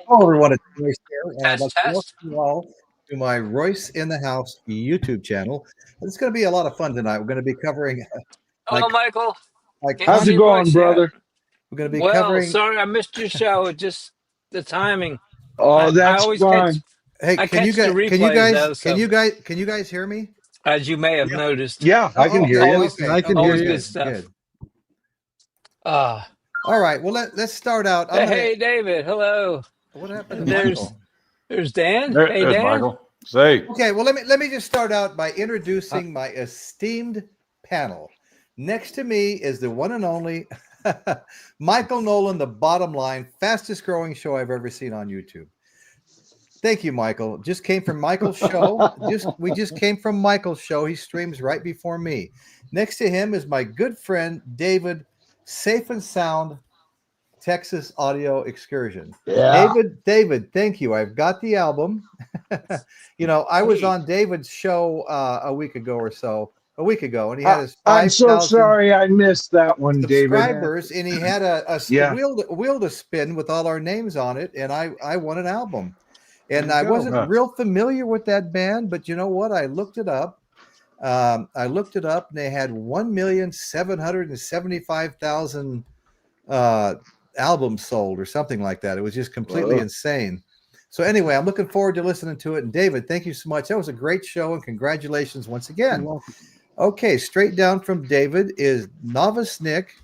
Hello, everyone. It's Royce here, and I'd like Test, to welcome test. you all to my Royce in the House YouTube channel. It's going to be a lot of fun tonight. We're going to be covering my Hello, Michael. my Can't How's con. it see going, Royce yet. brother? We're going to be Well, covering. sorry I missed your show. It just the timing. Oh, I that's always fine. Hey, I catch the replays though, so can you guys hear me? as you may have Yeah, noticed, yeah, I can hear Okay, you. always okay, I can hear okay. always you. good Good, stuff. good. Ah, All right. Well, let's start out. I'm going to. hey David, hello. What happened to And there's Michael? there's Dan. Hey There's Dan. Michael. Say, Okay. Well, let me just start out by Uh, introducing my esteemed panel. Next to me is the one and only Michael Nolan, the bottom line, fastest growing show I've ever seen on YouTube. Thank you, Michael. Just came from Michael's show. We just came from Michael's show. He streams right before me. Next to him is my good friend David, Safe and Sound Texas Audio Excursion. yeah. David, thank you. I've got the album. I was Sweet. on David's show a week ago, and he had his I'm so 5,000 sorry I missed that one, David. subscribers, and he had a Yeah, wheel to spin with all our names on it, and I won an album. And there you I go. wasn't real familiar with that band, but you know what? I looked it up. And they had 1,775,000 albums sold, or something like that. It was just completely insane. So anyway, I'm looking forward to listening to it. And David, thank you so much. That was a great show, and congratulations once You're again. welcome. Okay, straight down from David is Novice Nick.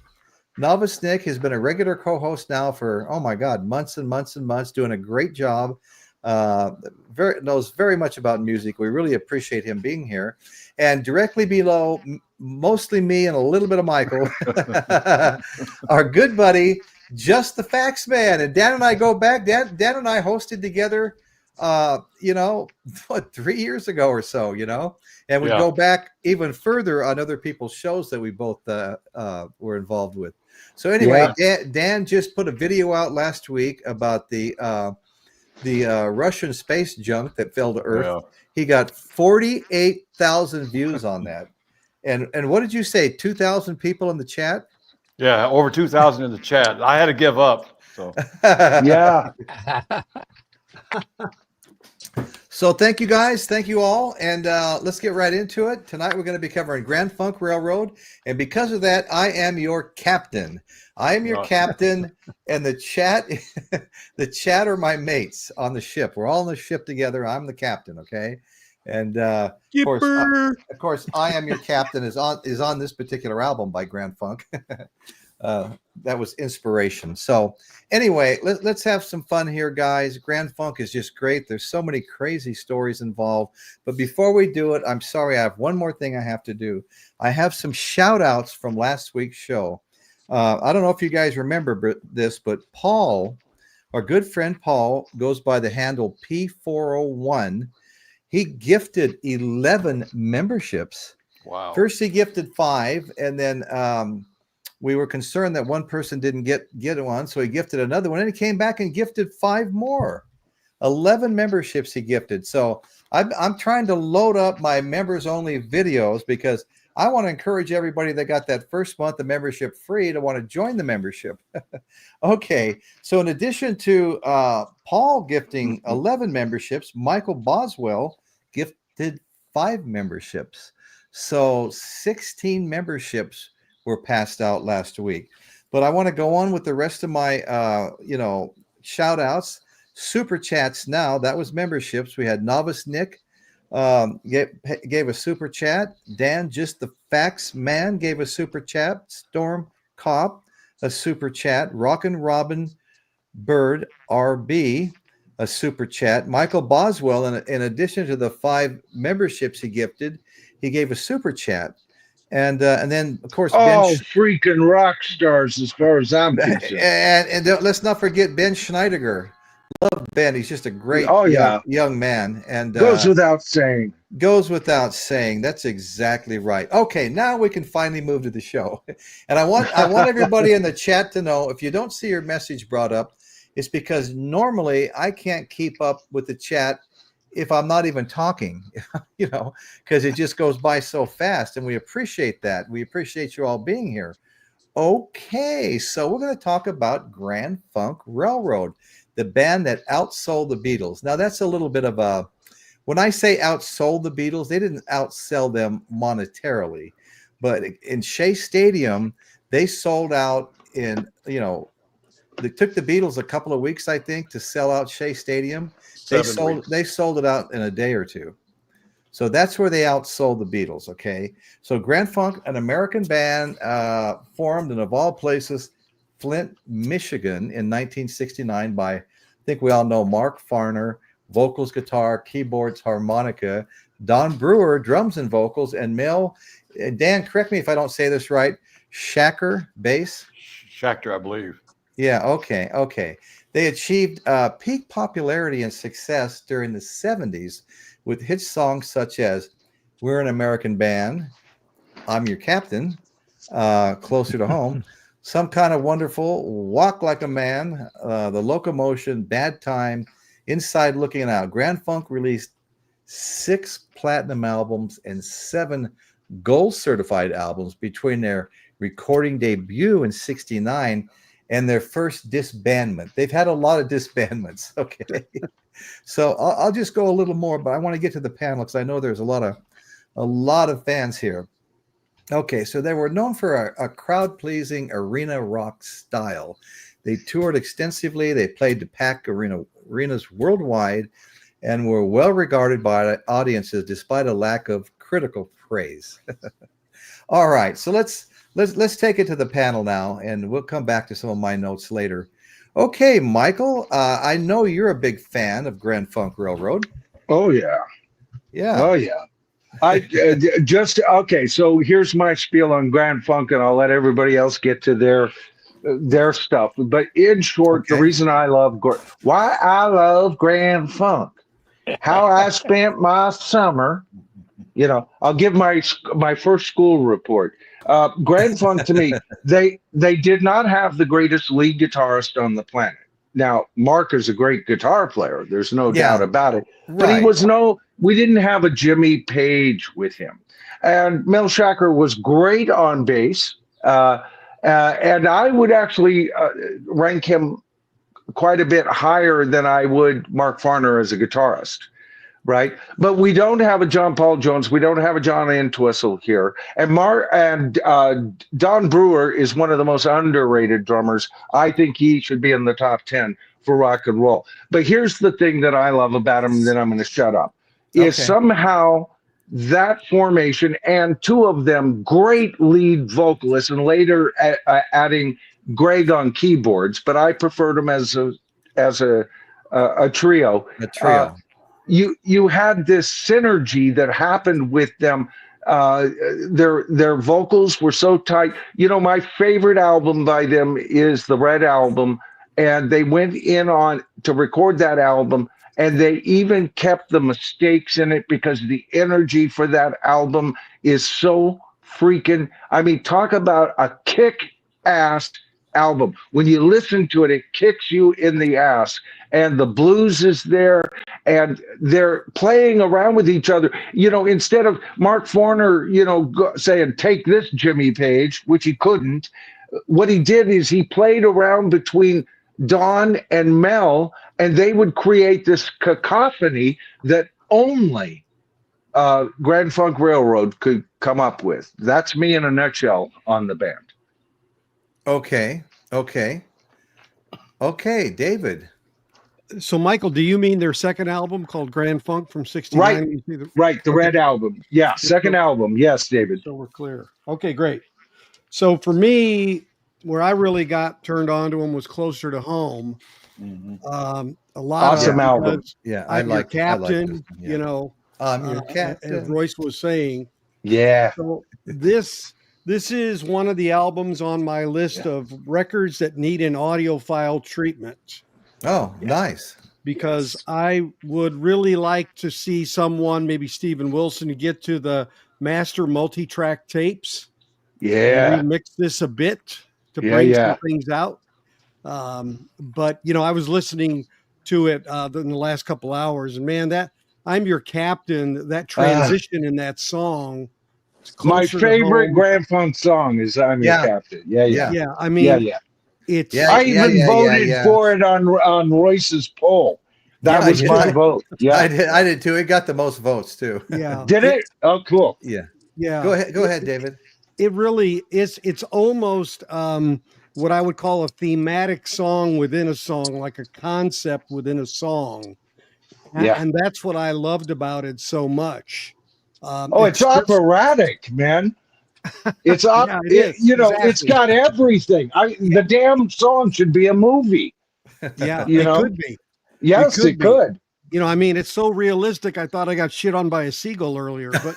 Novice Nick has been a regular co-host now for, oh my God, months and months and months, doing a great job. Knows very much about music. We really appreciate him being here. And directly below, mostly me and a little bit of Michael, our good buddy, Just the Facts Man. And Dan and I go back. Dan and I hosted together, 3 years ago or so, and we Yeah. go back even further on other people's shows that we both were involved with. So anyway, Dan just put a video out last week about the Russian space junk that fell to Earth. Yeah. He got 48,000 views on that. And what did you say? 2,000 people in the chat? Yeah, over 2,000 in the chat. I had to give up. So Yeah. So thank you guys. Thank you all. And let's get right into it. Tonight we're going to be covering Grand Funk Railroad. And because of that, I am your captain. I am your captain, and the chat are my mates on the ship. We're all on the ship together. I'm the captain, okay? And of course, I Am Your Captain is on this particular album by Grand Funk. That was inspiration. So anyway, let's have some fun here, guys. Grand Funk is just great. There's so many crazy stories involved. But before we do it, I'm sorry, I have one more thing I have to do. I have some shout outs from last week's show. I don't know if you guys remember this, but Paul, our good friend Paul, goes by the handle P401. He gifted 11 memberships. wow. First, he gifted 5, and then we were concerned that one person didn't get one, so he gifted another one, and he came back and gifted 5 more. 11 memberships he gifted. So I'm trying to load up my members-only videos because I want to encourage everybody that got that first month of membership free to want to join the membership. Okay, so in addition to Paul gifting 11 memberships, Michael Boswell gifted 5 memberships. So 16 memberships were passed out last week. But I want to go on with the rest of my, shout outs. Super chats now. That was memberships. We had Novice Nick gave a super chat. Dan, Just the Facts Man, gave a super chat. Storm Cop, a super chat. Rockin' Robin Bird RB, a super chat. Michael Boswell, in addition to the 5 memberships he gifted, he gave a super chat. And then, of course, Ben freaking rock stars as far as I'm concerned. And let's not forget Ben Schneidiger. Love Ben. He's just a great young man. And goes without saying. Goes without saying. That's exactly right. Okay, now we can finally move to the show. And I want everybody in the chat to know, if you don't see your message brought up, it's because normally I can't keep up with the chat if I'm not even talking, because it just goes by so fast. And we appreciate that. We appreciate you all being here. Okay, so we're going to talk about Grand Funk Railroad, the band that outsold the Beatles. Now, that's a little bit of a, when I say outsold the Beatles, they didn't outsell them monetarily, but in Shea Stadium, they sold out in, it took the Beatles a couple of weeks, I think, to sell out Shea Stadium. They 7 weeks. sold it out in a day or two. So that's where they outsold the Beatles, okay? So Grand Funk, an American band formed in, of all places, Flint, Michigan in 1969 by, I think we all know, Mark Farner, vocals, guitar, keyboards, harmonica, Don Brewer, drums and vocals, and Dan, correct me if I don't say this right, SCHACHER, bass? SCHACHER, I believe. Yeah, okay. They achieved peak popularity and success during the 70s with hit songs such as We're an American Band, I'm Your Captain, Closer to Home, Some Kind of Wonderful, Walk Like a Man, The Locomotion, Bad Time, Inside Looking Out. Grand Funk released 6 platinum albums and 7 gold certified albums between their recording debut in 69 and their first disbandment. They've had a lot of disbandments. Okay. So I'll just go a little more, but I want to get to the panel because I know there's a lot of fans here. Okay, so they were known for a crowd-pleasing arena rock style. They toured extensively. They played to pack arenas worldwide and were well regarded by audiences despite a lack of critical praise. All right, so let's take it to the panel now, and we'll come back to some of my notes later. Okay, Michael, I know you're a big fan of Grand Funk Railroad. Oh yeah. Yeah. Oh yeah. Okay. So here's my spiel on Grand Funk, and I'll let everybody else get to their stuff. But in short, Okay. the reason why I love Grand Funk, how I spent my summer. I'll give my first school report. Grand Funk, to me, they did not have the greatest lead guitarist on the planet. Now, Mark is a great guitar player. There's no doubt about it. But Right. we didn't have a Jimmy Page with him. And Mel Shacker was great on bass. And I would actually rank him quite a bit higher than I would Mark Farner as a guitarist. Right, but we don't have a John Paul Jones. We don't have a John Entwistle here, and Don Brewer is one of the most underrated drummers. I think he should be in the top 10 for rock and roll. But here's the thing that I love about him, and then I'm going to shut up. Is somehow that formation and 2 of them great lead vocalists, and later adding Greg on keyboards. But I preferred him as a trio. A trio. You had this synergy that happened with them. Their vocals were so tight. My favorite album by them is the Red Album, and they went in on to record that album, and they even kept the mistakes in it because the energy for that album is so freaking, talk about a kick-ass album. When you listen to it, it kicks you in the ass, and the blues is there, and they're playing around with each other. Instead of Mark Farner, saying, take this, Jimmy Page, which he couldn't, what he did is he played around between Don and Mel, and they would create this cacophony that only Grand Funk Railroad could come up with. That's me in a nutshell on the band. Okay, David. So, Michael, do you mean their second album called Grand Funk from '69? Right, the Red Album. Yeah, second album. Yes, David. So we're clear. Okay, great. So for me, where I really got turned on to them was Closer to Home. A lot Awesome album. Yeah, I'm Your Captain. this one, yeah. I'm Your Captain. As Royce was saying. Yeah. So this is one of the albums on my list of records that need an audiophile treatment. Oh, nice. Because I would really like to see someone, maybe Steven Wilson, get to the master multi-track tapes. Yeah. Remix this a bit to bring some things out. But, I was listening to it in the last couple hours, and man, that I'm Your Captain, that transition in that song My Closer to favorite Home. Grand Funk song is "I'm Your Yeah. Captain." Yeah, yeah, Yeah, I yeah, mean, yeah. it's Yeah, I even voted for it on Royce's poll. That Yeah, I was did. my vote. Yeah. I did too. It got the most votes too. yeah, Did it? Oh, cool. Yeah. yeah. Go ahead, David. It really is. It's almost what I would call a thematic song within a song, like a concept within a song. Yeah. And that's what I loved about it so much. Oh, it's just, operatic, man. It's yeah, it is. it's Exactly. got everything. The damn song should be a movie. Yeah, You it know? could be. Yes, it could. You know, I mean, it's so realistic. I thought I got shit on by a seagull earlier, but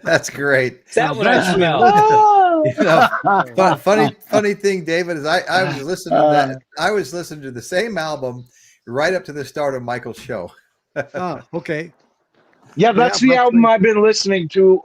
That's great. Is that what I that's smell? Funny thing, David, is I was listening to that. I was listening to the same album right up to the start of Michael's show. Okay. Yeah, that's the album I've been listening to.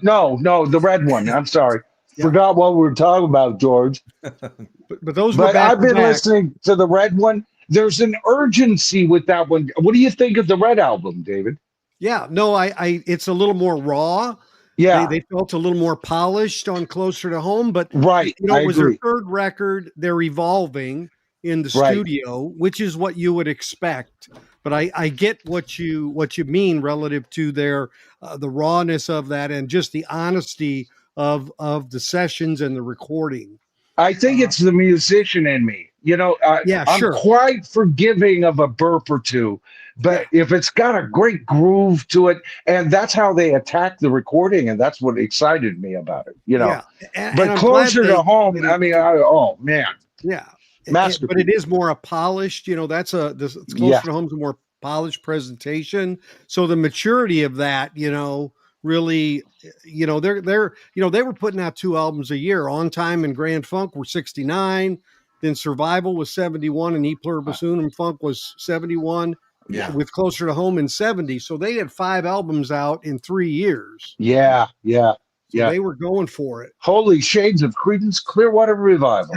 No, the red one. I'm sorry. Yeah. Forgot what we were talking about, George. But those were But back I've to been back. listening to the red one. There's an urgency with that one. What do you think of the red album, David? Yeah, no, it's a little more raw. Yeah, They felt a little more polished on Closer to Home, but right. you know, I it was agree. their third record. They're evolving in the Right. studio, which is what you would expect. But I get what you mean relative to their the rawness of that and just the honesty of the sessions and the recording. I think it's the musician in me. You know, Yeah, I'm sure. quite forgiving of a burp or two, but if it's got a great groove to it, and that's how they attack the recording, and that's what excited me about it. You know, Yeah, and but I'm Closer glad to Home. I mean, oh man, yeah, masterpiece. but it is more a polished. You know, it's Closer to Home's a more polished presentation. So the maturity of that, you know, really, you know, they were putting out 2 albums a year. On Time and Grand Funk were 69. Then Survival was 71, and E Pluribus Unum Funk was 71. Yeah. With Closer to Home in 70. So they had 5 albums out in 3 years. Yeah. So they were going for it. Holy shades of Creedence Clearwater Revival.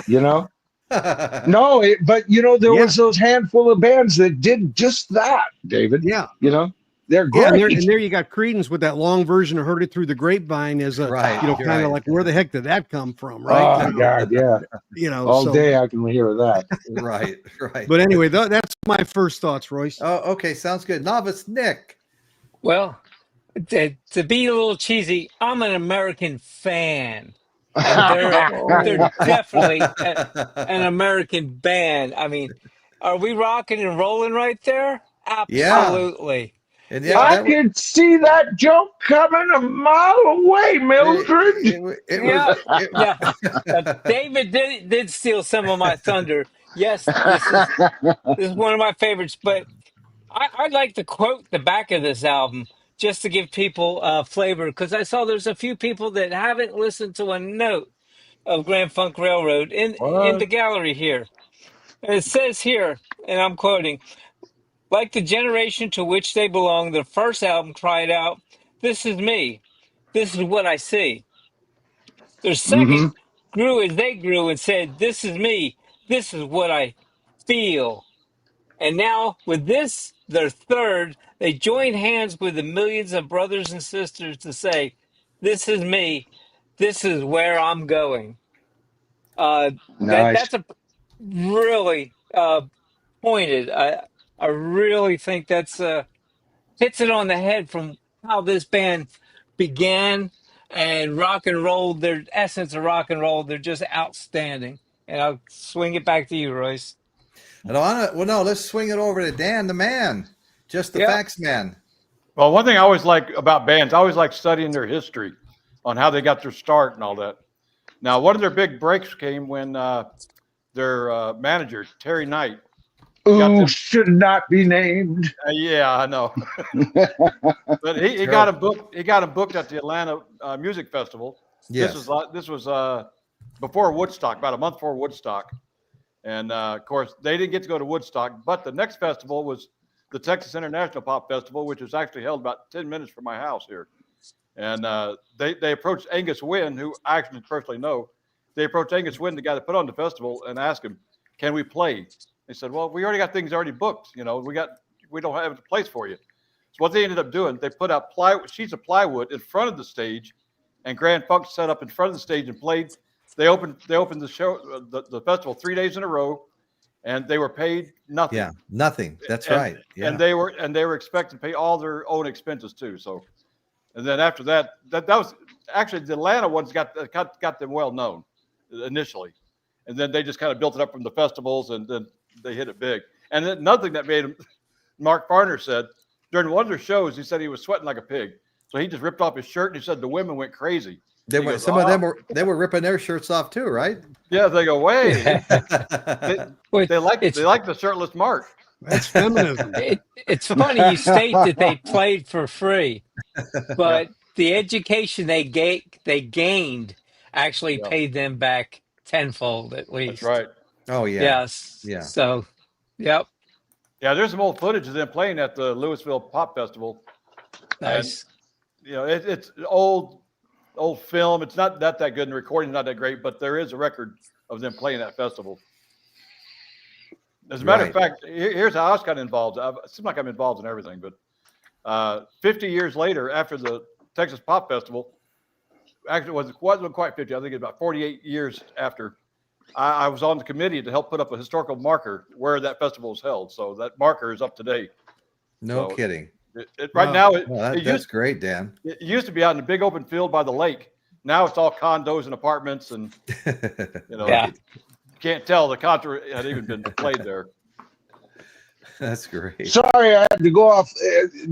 You know. No, but you know, there was those handful of bands that did just that, David. Yeah. You know, they're great. Yeah, and there you got Creedence with that long version of Heard It Through the Grapevine as a, you know, kind of like, where the heck did that come from, right? Oh, God, yeah. You know, all day I can hear that. Right. But anyway, that's my first thoughts, Royce. Oh, okay. Sounds good. Novice Nick. Well, to be a little cheesy, I'm an American fan. And they're definitely an American band. I mean, are we rocking and rolling right there? Absolutely. And I can see that joke coming a mile away, Mildred. David did steal some of my thunder. Yes, this is one of my favorites. But I'd like to quote the back of this album just to give people flavor, because I saw there's a few people that haven't listened to a note of Grand Funk Railroad in the gallery here. And it says here, and I'm quoting, like the generation to which they belong, the first album cried out, "This is me. This is what I see." Their second grew as they grew and said, "This is me. This is what I feel." And now with this, their third, they join hands with the millions of brothers and sisters to say, "This is me. This is where I'm going." Nice. That's a really pointed. I really think that's hits it on the head from how this band began and rock and roll. Their essence of rock and roll, they're just outstanding. And I'll swing it back to you, Royce. Let's swing it over to Dan, the man, just the facts man. Well, one thing I always like about bands, I always like studying their history on how they got their start and all that. Now, one of their big breaks came when their manager, Terry Knight, should not be named. Yeah, I know. But he got him booked. He got him booked at the Atlanta Music Festival. Yes. This was before Woodstock, about a month before Woodstock, and of course they didn't get to go to Woodstock. But the next festival was the Texas International Pop Festival, which was actually held about 10 minutes from my house here. And they approached Angus Wynn, who I actually personally know. They approached Angus Wynn, the guy that put on the festival, and asked him, "Can we play?" They said, "Well, we already got things already booked. You know, we don't have a place for you." So what they ended up doing, they put out sheets of plywood in front of the stage, and Grand Funk set up in front of the stage and played. They opened the show, the festival 3 days in a row, and they were paid nothing. Yeah, nothing. That's right. Yeah. And they were expected to pay all their own expenses too. So, and then after that was actually the Atlanta ones got them well known initially, and then they just kind of built it up from the festivals, and then they hit it big. And then another thing that made him, Mark Farner said during one of their shows, he said he was sweating like a pig. So he just ripped off his shirt, and he said the women went crazy. They went, some of them were ripping their shirts off too, right? Yeah, they go, wait. they like the shirtless Mark. That's feminism. It's funny you state that they played for free, but the education they gained actually paid them back tenfold at least. That's right. Oh yeah. Yes. Yeah. So, yep. Yeah, there's some old footage of them playing at the Louisville Pop Festival. Nice. And, it's old film. It's not that good, and the recording's not that great, but there is a record of them playing that festival. As a matter of fact, here's how I was kind of involved. It seems like I'm involved in everything, but 50 years later, after the Texas Pop Festival, actually it wasn't quite 50. I think it's about 48 years after. I was on the committee to help put up a historical marker where that festival was held. So that marker is up to date. No kidding. That's great, Dan. It used to be out in a big open field by the lake. Now it's all condos and apartments, and you can't tell the concert had even been played there. That's great. Sorry, I had to go off.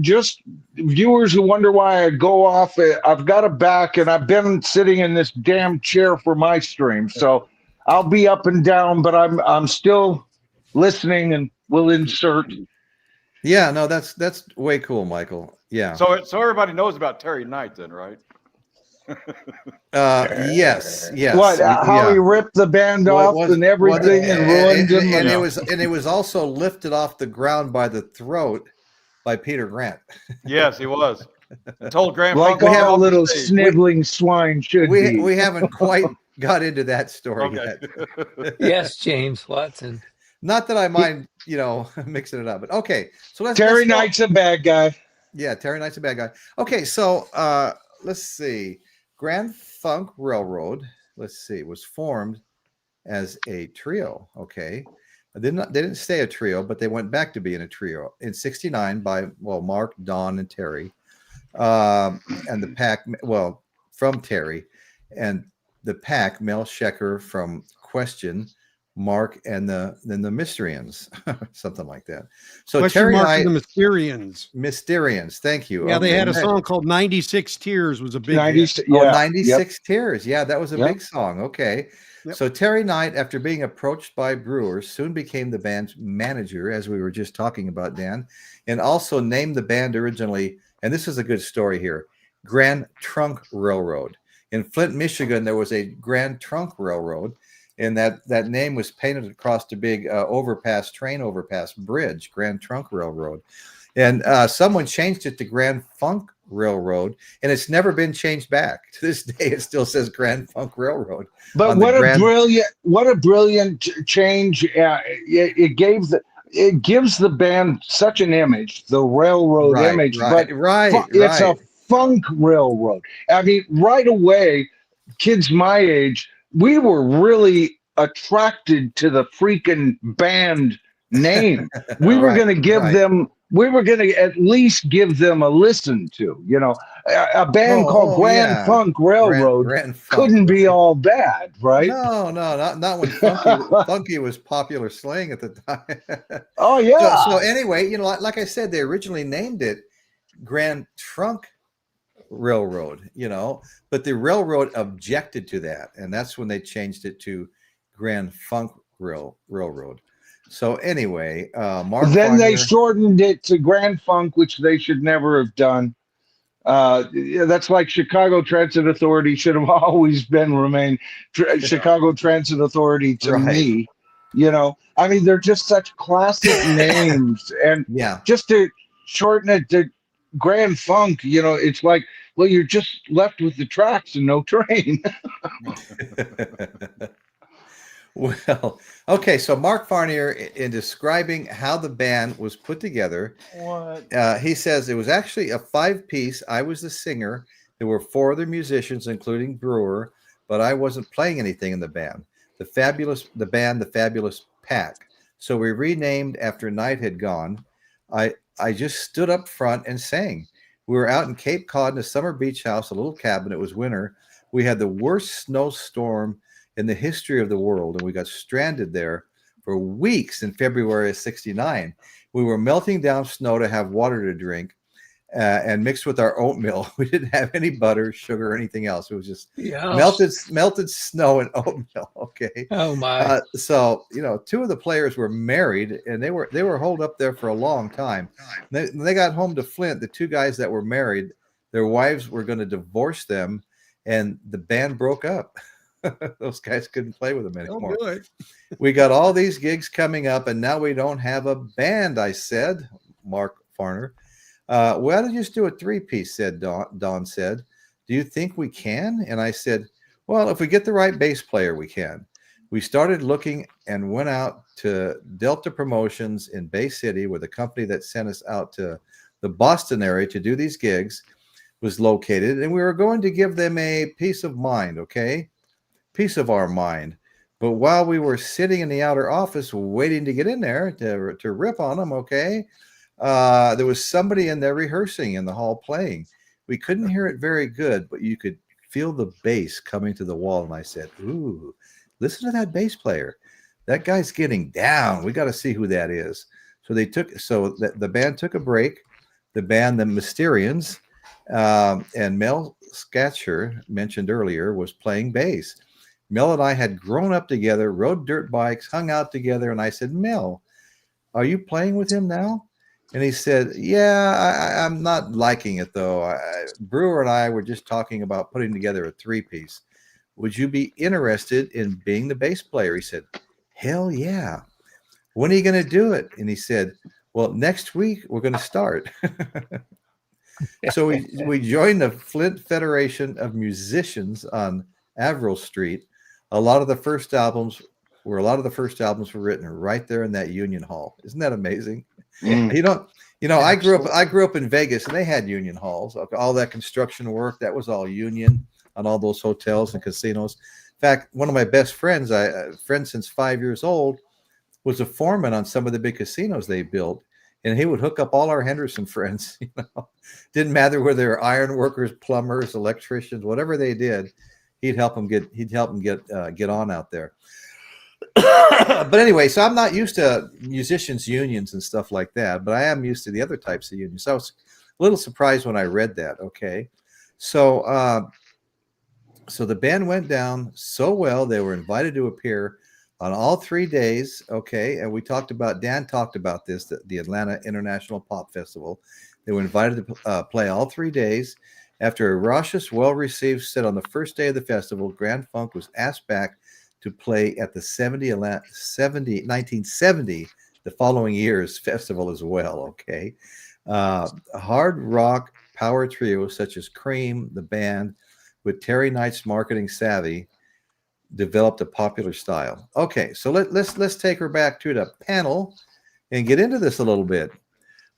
Just viewers who wonder why I go off, I've got a back, and I've been sitting in this damn chair for my stream, so I'll be up and down, but I'm still listening, and will insert. Yeah, no, that's way cool, Michael. Yeah. So everybody knows about Terry Knight, then, right? Yes. What? How he ripped the band off and everything, and ruined them. And it was also lifted off the ground by the throat by Peter Grant. Yes, he was. Told Graham. Like all little sniveling swine should be. We haven't quite got into that story yet. Yes, James Watson. Not that I mind, mixing it up, but okay. So Terry Knight's a bad guy. Yeah, Terry Knight's a bad guy. Okay, so let's see. Grand Funk Railroad, was formed as a trio. Okay, they didn't stay a trio, but they went back to being a trio in '69 by Mark, Don, and Terry, and the pack. Well, from Terry, and the pack Mel Shecker from Question, Mark, and then the Mysterians, something like that. So Question Terry Mark Knight, and the Mysterians. Thank you. Yeah, they had a song called 96 Tears was a big 96 Tears. Yeah, that was a big song. Okay. Yep. So Terry Knight, after being approached by BREWER, soon became the band's manager, as we were just talking about, Dan, and also named the band originally, and this is a good story here, Grand Trunk Railroad. In Flint, Michigan, there was a Grand Trunk Railroad, and that name was painted across the big train overpass bridge, Grand Trunk Railroad. And someone changed it to Grand Funk Railroad, and it's never been changed back. To this day, it still says Grand Funk Railroad. But what a brilliant change. It gives the band such an image, the railroad image. It's a funk railroad. I mean, right away, kids my age, we were really attracted to the freaking band name. We were going to give them, we were going to at least give them a listen to, a band called Grand Funk Railroad Grand Funk. Couldn't be all bad, right? No, not when funky was popular slang at the time. Oh yeah. So anyway, like I said, they originally named it Grand Trunk Railroad, but the railroad objected to that, and that's when they changed it to Grand Funk Railroad. So anyway, Mark then they shortened it to Grand Funk, which they should never have done. That's like Chicago Transit Authority should have always remained Chicago Transit Authority to me. I mean, they're just such classic names, and just to shorten it to Grand Funk, it's like, well, you're just left with the tracks and no train. Well, okay. So Mark Farnier, in describing how the band was put together, What? he says it was actually a 5-piece. I was the singer. There were 4 other musicians, including Brewer, but I wasn't playing anything in the band. The Fabulous Pack. So we renamed after night had gone. I just stood up front and sang. We were out in Cape Cod in a summer beach house, a little cabin. It was winter. We had the worst snowstorm in the history of the world, and we got stranded there for weeks in February of '69. We were melting down snow to have water to drink, and mixed with our oatmeal. We didn't have any butter, sugar, or anything else. It was just melted snow and oatmeal. Okay. Oh my. So 2 of the players were married, and they were holed up there for a long time. When they got home to Flint, the 2 guys that were married, their wives were going to divorce them, and the band broke up. Those guys couldn't play with them anymore. Oh, We got all these gigs coming up, and now we don't have a band, I said. Mark Farner. Why don't you just do a 3-piece, said Don said. Do you think we can? And I said, well, if we get the right bass player, we can. We started looking and went out to Delta Promotions in Bay City, where the company that sent us out to the Boston area to do these gigs was located. And we were going to give them a peace of mind, okay? Piece of our mind. But while we were sitting in the outer office waiting to get in there to rip on them, okay, there was somebody in there rehearsing in the hall playing. We couldn't hear it very good, but you could feel the bass coming to the wall. And I said, ooh, listen to that bass player. That guy's getting down. We got to see who that is. So the band took a break. The band, the Mysterians, and Mel SCHACHER, mentioned earlier, was playing bass. Mel and I had grown up together, rode dirt bikes, hung out together. And I said, Mel, are you playing with him now? And he said, yeah, I'm not liking it, though. Brewer and I were just talking about putting together a 3-piece. Would you be interested in being the bass player? He said, hell yeah. When are you going to do it? And he said, well, next week we're going to start. So we joined the Flint Federation of Musicians on Averill Street. A lot of the first albums were written right there in that Union Hall. Isn't that amazing? I grew up in Vegas, and they had union halls. All that construction work, that was all union on all those hotels and casinos. In fact, one of my best friends, friend since 5 years old, was a foreman on some of the big casinos they built, and he would hook up all our Henderson friends. Didn't matter whether they were iron workers, plumbers, electricians, whatever they did. He'd help them get on out there. But anyway, so I'm not used to musicians' unions and stuff like that, but I am used to the other types of unions. So I was a little surprised when I read that. Okay, so the band went down so well. They were invited to appear on all 3 days. Okay, and Dan talked about this, the Atlanta International Pop Festival. They were invited to play all 3 days. After a raucous, well-received set on the first day of the festival, Grand Funk was asked back to play at the 1970, the following year's festival as well, okay? Hard rock power trio such as Cream, the band, with Terry Knight's marketing savvy, developed a popular style. Okay, so let's take her back to the panel and get into this a little bit.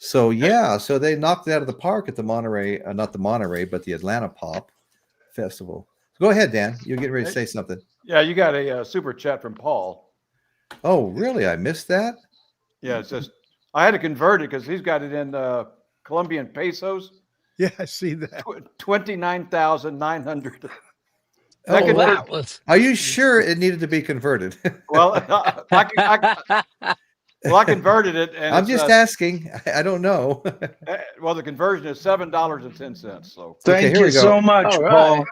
So so they knocked it out of the park at the Monterey, not the Monterey, but the Atlanta Pop Festival. Go ahead, Dan. You're getting ready to say something. Yeah, you got a super chat from Paul. Oh, really? I missed that? Yeah, it says, I had to convert it because he's got it in Colombian pesos. Yeah, I see that. 29,900. Are you sure it needed to be converted? Well, I converted it. And I'm just asking. I don't know. Well, the conversion is $7.10. So thank you so much, Paul.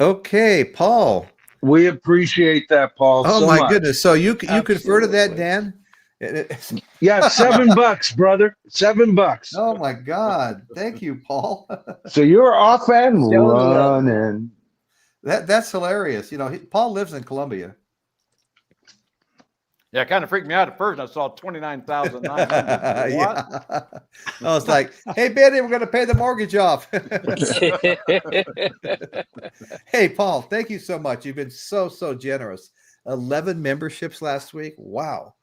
Okay, Paul. We appreciate that, Paul. Oh my goodness! So you converted that, Dan? Yeah, $7, brother. $7. Oh my God! Thank you, Paul. So you're off and running. That's hilarious. Paul lives in Colombia. Yeah, it kind of freaked me out at first. I saw 29,900. Yeah. I was like, "Hey, Betty, we're going to pay the mortgage off." Hey, Paul, thank you so much. You've been so generous. 11 memberships last week. Wow.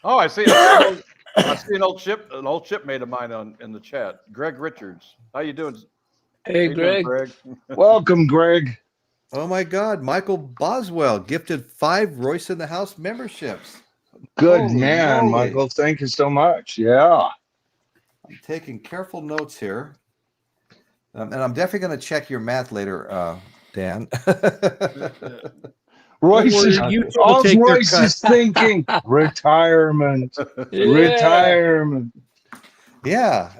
Oh, I see an old shipmate of mine in the chat. Greg Richards. How you doing? Hey, How you doing, Greg. Welcome, Greg. Oh my God. Michael Boswell gifted 5 Royce in the House memberships. Good Holy man, moly. Michael. Thank you so much. Yeah. I'm taking careful notes here. And I'm definitely going to check your math later, Dan. Royce Don't is, worry, you all take their Royce cut. is thinking, retirement, Yeah. retirement. Yeah.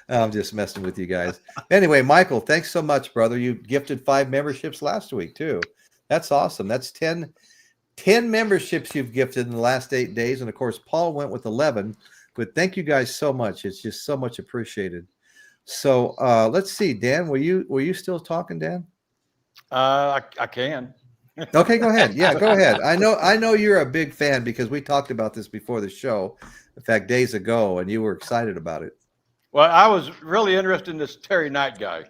I'm just messing with you guys. Anyway, Michael, thanks so much, brother. You gifted 5 memberships last week, too. That's awesome. That's 10 memberships you've gifted in the last 8 days. And, of course, Paul went with 11. But thank you guys so much. It's just so much appreciated. So let's see, Dan, were you still talking, Dan? I can. Okay, go ahead. Yeah, go ahead. I know you're a big fan because we talked about this before the show. In fact, days ago, and you were excited about it. Well, I was really interested in this Terry Knight guy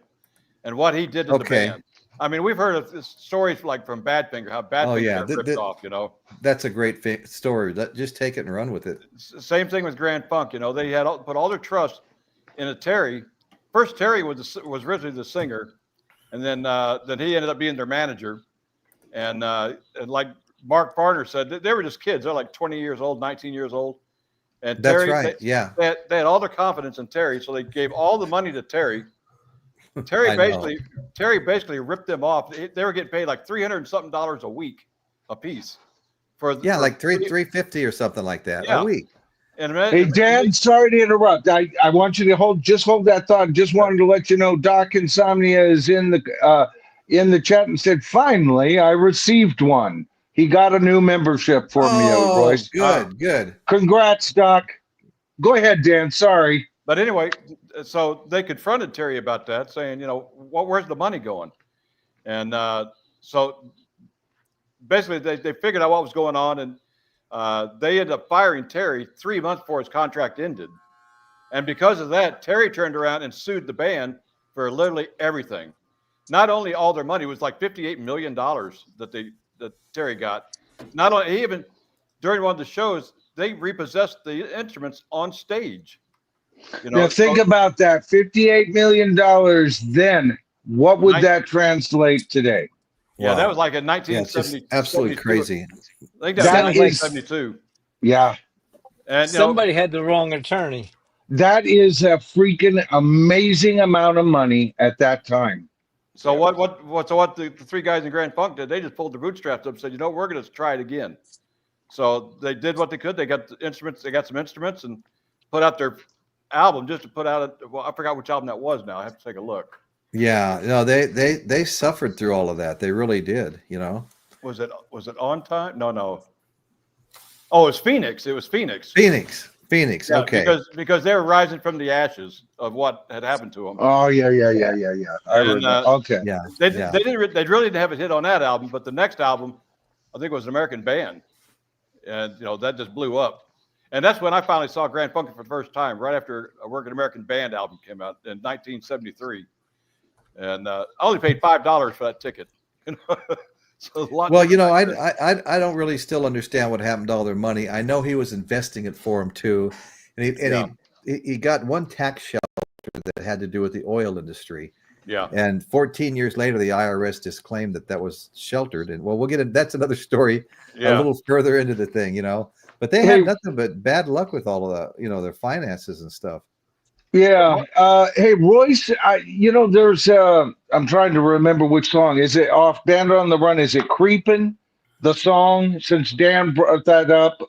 and what he did to the band. I mean, we've heard of stories like from Badfinger, how Badfinger got ripped off, you know. That's a great story. Just take it and run with it. Same thing with Grand Funk, you know. They had put all their trust in a Terry. First, Terry was originally the singer, and then he ended up being their manager. And like Mark Farner said, they were just kids. They're like 20 years old, 19 years old. And That's Terry, right. Yeah. They had all their confidence in Terry, so they gave all the money to Terry. Terry basically ripped them off. They were getting paid like $300 and something a week a piece. Like $350 or something like that a week. And hey, Dan, sorry to interrupt. I want you to hold that thought. Just wanted to let you know Doc Insomnia is in the chat and said, finally, I received one. He got a new membership for me, Royce. Good. Congrats, Doc. Go ahead, Dan. Sorry. But anyway, so they confronted Terry about that, saying, you know, where's the money going? And so basically they figured out what was going on, and they ended up firing Terry 3 months before his contract ended. And because of that, Terry turned around and sued the band for literally everything. Not only all their money, it was like $58 million that Terry got. Not only, even during one of the shows, they repossessed the instruments on stage. You know, now think about that. $58 million then. What would that translate today? Yeah, that was like in 1970. Absolutely crazy. I think that was 1972. Yeah. And somebody had the wrong attorney. That is a freaking amazing amount of money at that time. So what the 3 guys in Grand Funk did, they just pulled their bootstraps up and said, you know, we're going to try it again. So they did what they could. They got the instruments. They got some instruments and put out their album just to put out. I forgot which album that was now. I have to take a look. Yeah, no, they suffered through all of that. They really did. You know. Was it On Time? No. Oh, it was Phoenix. It was Phoenix. Phoenix. Yeah, okay. Because they were rising from the ashes of what had happened to them. Oh yeah. I heard that. Okay. Yeah. They really didn't have a hit on that album, but the next album, I think it was an American Band, and you know that just blew up. And that's when I finally saw Grand Funk for the first time, right after a Working American Band album came out in 1973. And I only paid $5 for that ticket. So well, you know, I don't really still understand what happened to all their money. I know he was investing it for him too, and he got one tax shelter that had to do with the oil industry. Yeah. And 14 years later, the IRS disclaimed that was sheltered. And well, we'll get that's another story a little further into the thing, you know. But they had nothing but bad luck with all of the, you know, their finances and stuff. Yeah. Hey, Royce, there's I'm trying to remember which song. Is it off Band on the Run? Is it Creepin', the song, since Dan brought that up?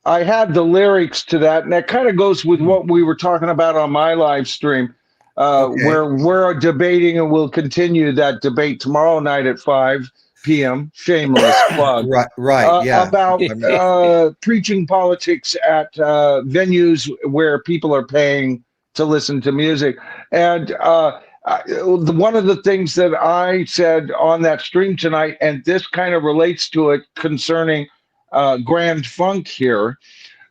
I had the lyrics to that, and that kind of goes with what we were talking about on my live stream, where we're debating, and we'll continue that debate tomorrow night at 5 p.m. Shameless plug. Right. Yeah. About preaching politics at venues where people are paying to listen to music. And one of the things that I said on that stream tonight, and this kind of relates to it concerning Grand Funk here,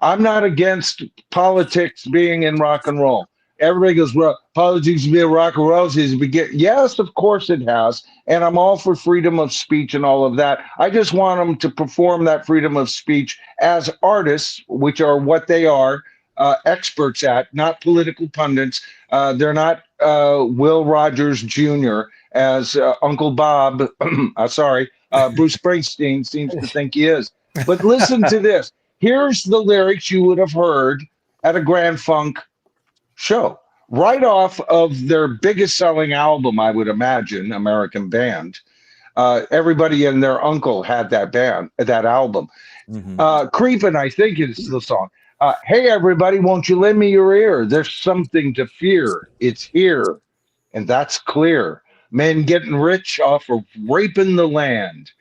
I'm not against politics being in rock and roll. everybody goes, well, politics has been rock and roll since the beginning. Yes, of course it has. And I'm all for freedom of speech and all of that. I just want them to perform that freedom of speech as artists, which are what they are, experts at, not political pundits. They're not Will Rogers Jr., as Uncle Bob, Bruce Springsteen seems to think he is. But listen to this. Here's the lyrics you would have heard at a Grand Funk show, right off of their biggest selling album, I would imagine, American Band. Everybody and their uncle had that album. Creepin', I think, is the song. Hey, everybody, won't you lend me your ear? There's something to fear. It's here, and that's clear. Men getting rich off of raping the land.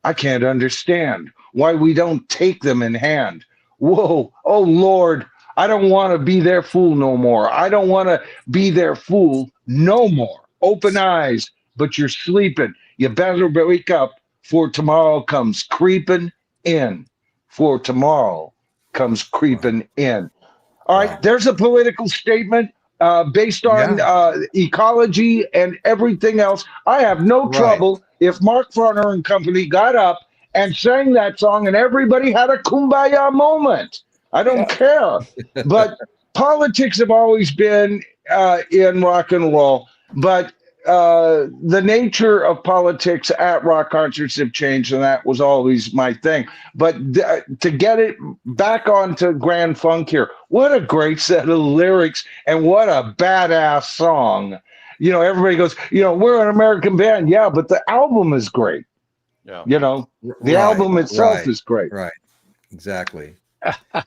I can't understand why we don't take them in hand. Whoa, oh, Lord, I don't want to be their fool no more. I don't want to be their fool no more. Open eyes, but you're sleeping. You better wake up, for tomorrow comes creeping in. For tomorrow comes creeping in. All right, there's a political statement based on ecology and everything else. I have no trouble if Mark Farner and company got up and sang that song and everybody had a kumbaya moment. I don't care. But politics have always been in rock and roll. But the nature of politics at rock concerts have changed, and that was always my thing. But to get it back onto Grand Funk here, what a great set of lyrics, and what a badass song. You know, everybody goes, you know, we're an American band. Yeah, but the album is great. Yeah. You know, the album itself is great. Right. Exactly.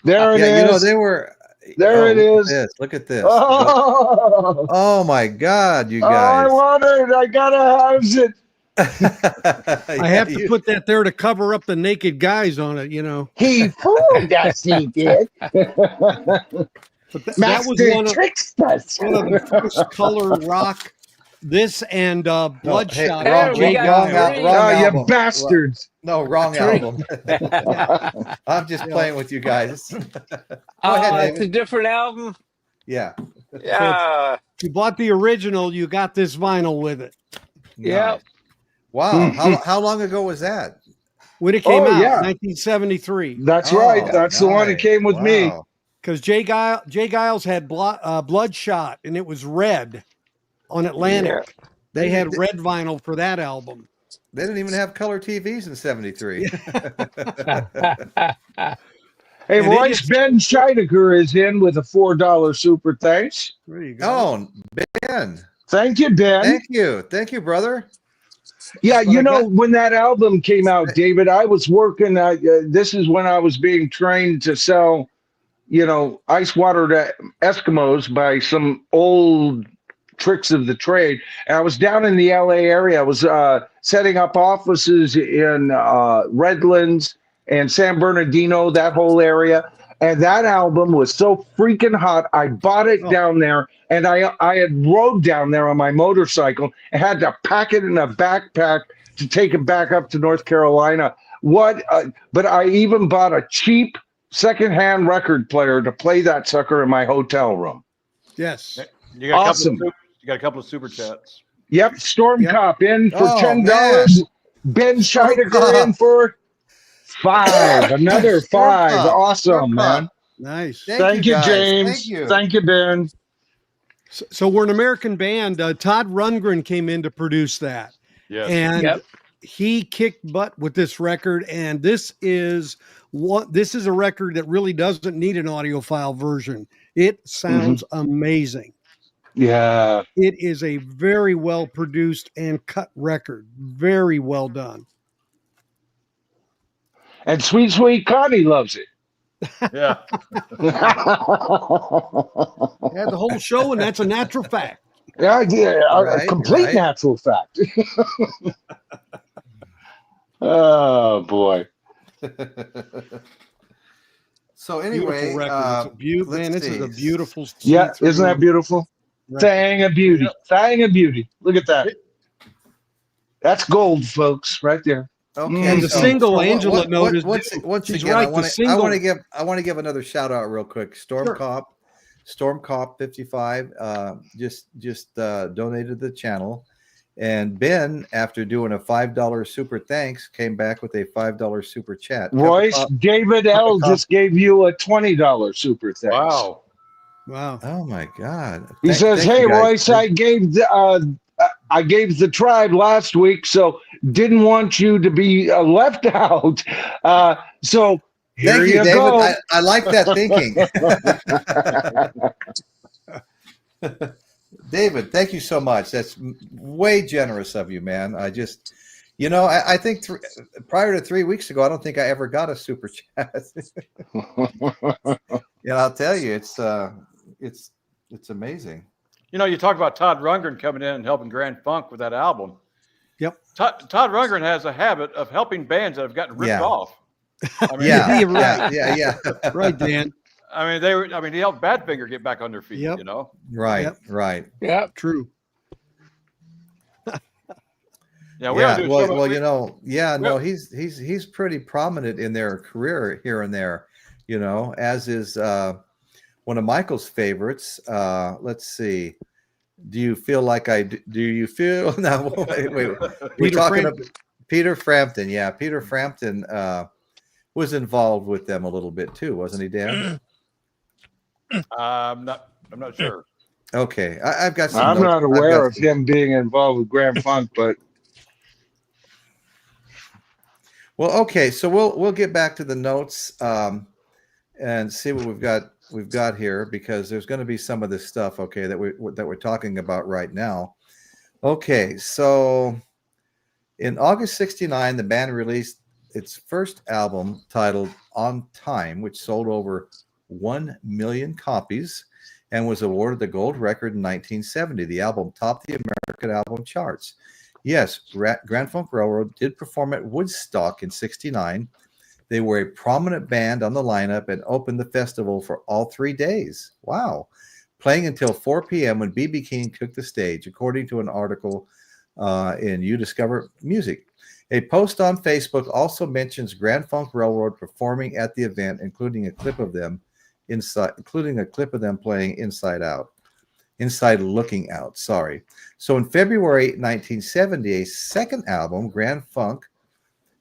There it is. You know, they were. There it is. Look at this. Oh my God, you guys. I want it. I gotta have it. I have to put that there to cover up the naked guys on it, you know. He fooled us, he did. But that was one of the first color rock. This and Bloodshot. Wrong album. You bastards. No, wrong album. I'm just playing with you guys. Go ahead, it's a different album. Yeah. Yeah. If you bought the original, you got this vinyl with it. Yeah. Wow. How long ago was that? When it came out, 1973. That's right. That's the one that came with me. Because Jay Giles had Bloodshot, and it was red on Atlantic. Yeah. They had red vinyl for that album. They didn't even have color TVs in '73. Hey, Royce Ben Scheidegger is in with a $4 super thanks. There you go. Oh, Ben. Thank you, Ben. Thank you, brother. Yeah, you know, when that album came out, David, I was working. This is when I was being trained to sell, you know, ice water to Eskimos by some old tricks of the trade. And I was down in the LA area. I was setting up offices in Redlands and San Bernardino, that whole area. And that album was so freaking hot. I bought it down there, and I had rode down there on my motorcycle and had to pack it in a backpack to take it back up to North Carolina. But I even bought a cheap secondhand record player to play that sucker in my hotel room. Yes. You got awesome. You got a couple of super chats. Yep. Storm Cop in for $10. Man. Ben Scheidegger in for $5. Another $5. Awesome, man. Nice. Thank you, James. Thank you, Ben. So we're an American band. Todd Rundgren came in to produce that. Yes. And he kicked butt with this record. And this is a record that really doesn't need an audiophile version. It sounds amazing. Yeah. It is a very well produced and cut record. Very well done. And Sweet Sweet Connie loves it. Yeah. The whole show, and that's a natural fact. Yeah, a complete natural fact. Oh boy. So anyway, man, this is a beautiful. Yeah, isn't that beautiful? Right. Thing of beauty. Thing of beauty. Look at that. That's gold, folks, right there. Okay, and the single Angela noticed. Once again, I want to give another shout out real quick. Storm Cop, Stormcop 55 just donated to the channel. And Ben, after doing a $5 super thanks, came back with a $5 super chat. Royce, David L. just gave you a $20 super thanks. Wow. Wow. Oh my God. He says, thank "Hey you, guys. Royce, I gave the tribe last week, so didn't want you to be left out. So here Thank you, you David. go." I like that thinking. David, thank you so much. That's way generous of you, man. I just, I think prior to 3 weeks ago, I don't think I ever got a super chat. I'll tell you, it's amazing. You talk about Todd Rundgren coming in and helping Grand Funk with that album. Yep. Todd Rundgren has a habit of helping bands that have gotten ripped off. I mean, Yeah. Right, Dan. I mean, he helped Badfinger get back on their feet. Yep. Right. Yep. Right. Yeah. True. He's pretty prominent in their career here and there, as is one of Michael's favorites. Let's see. Do you feel like do you feel no wait we're talking about Peter Frampton. Yeah, Peter Frampton was involved with them a little bit too, wasn't he, Dan? I'm not sure. Okay, I've got some I'm notes. not aware of him being involved with Grand Funk, but well, okay, so we'll get back to the notes and see what we've got here, because there's going to be some of this stuff, okay, that we're talking about right now. Okay, so in August '69, the band released its first album titled "On Time," which sold over 1 million copies and was awarded the gold record in 1970. The album topped the American album charts. Yes, Grand Funk Railroad did perform at Woodstock in '69. They were a prominent band on the lineup and opened the festival for all 3 days. Wow. Playing until 4 p.m. when B.B. King took the stage, according to an article in You Discover Music. A post on Facebook also mentions Grand Funk Railroad performing at the event, including a clip of them playing Inside Looking Out. Sorry. So in February 1970, a second album, Grand Funk,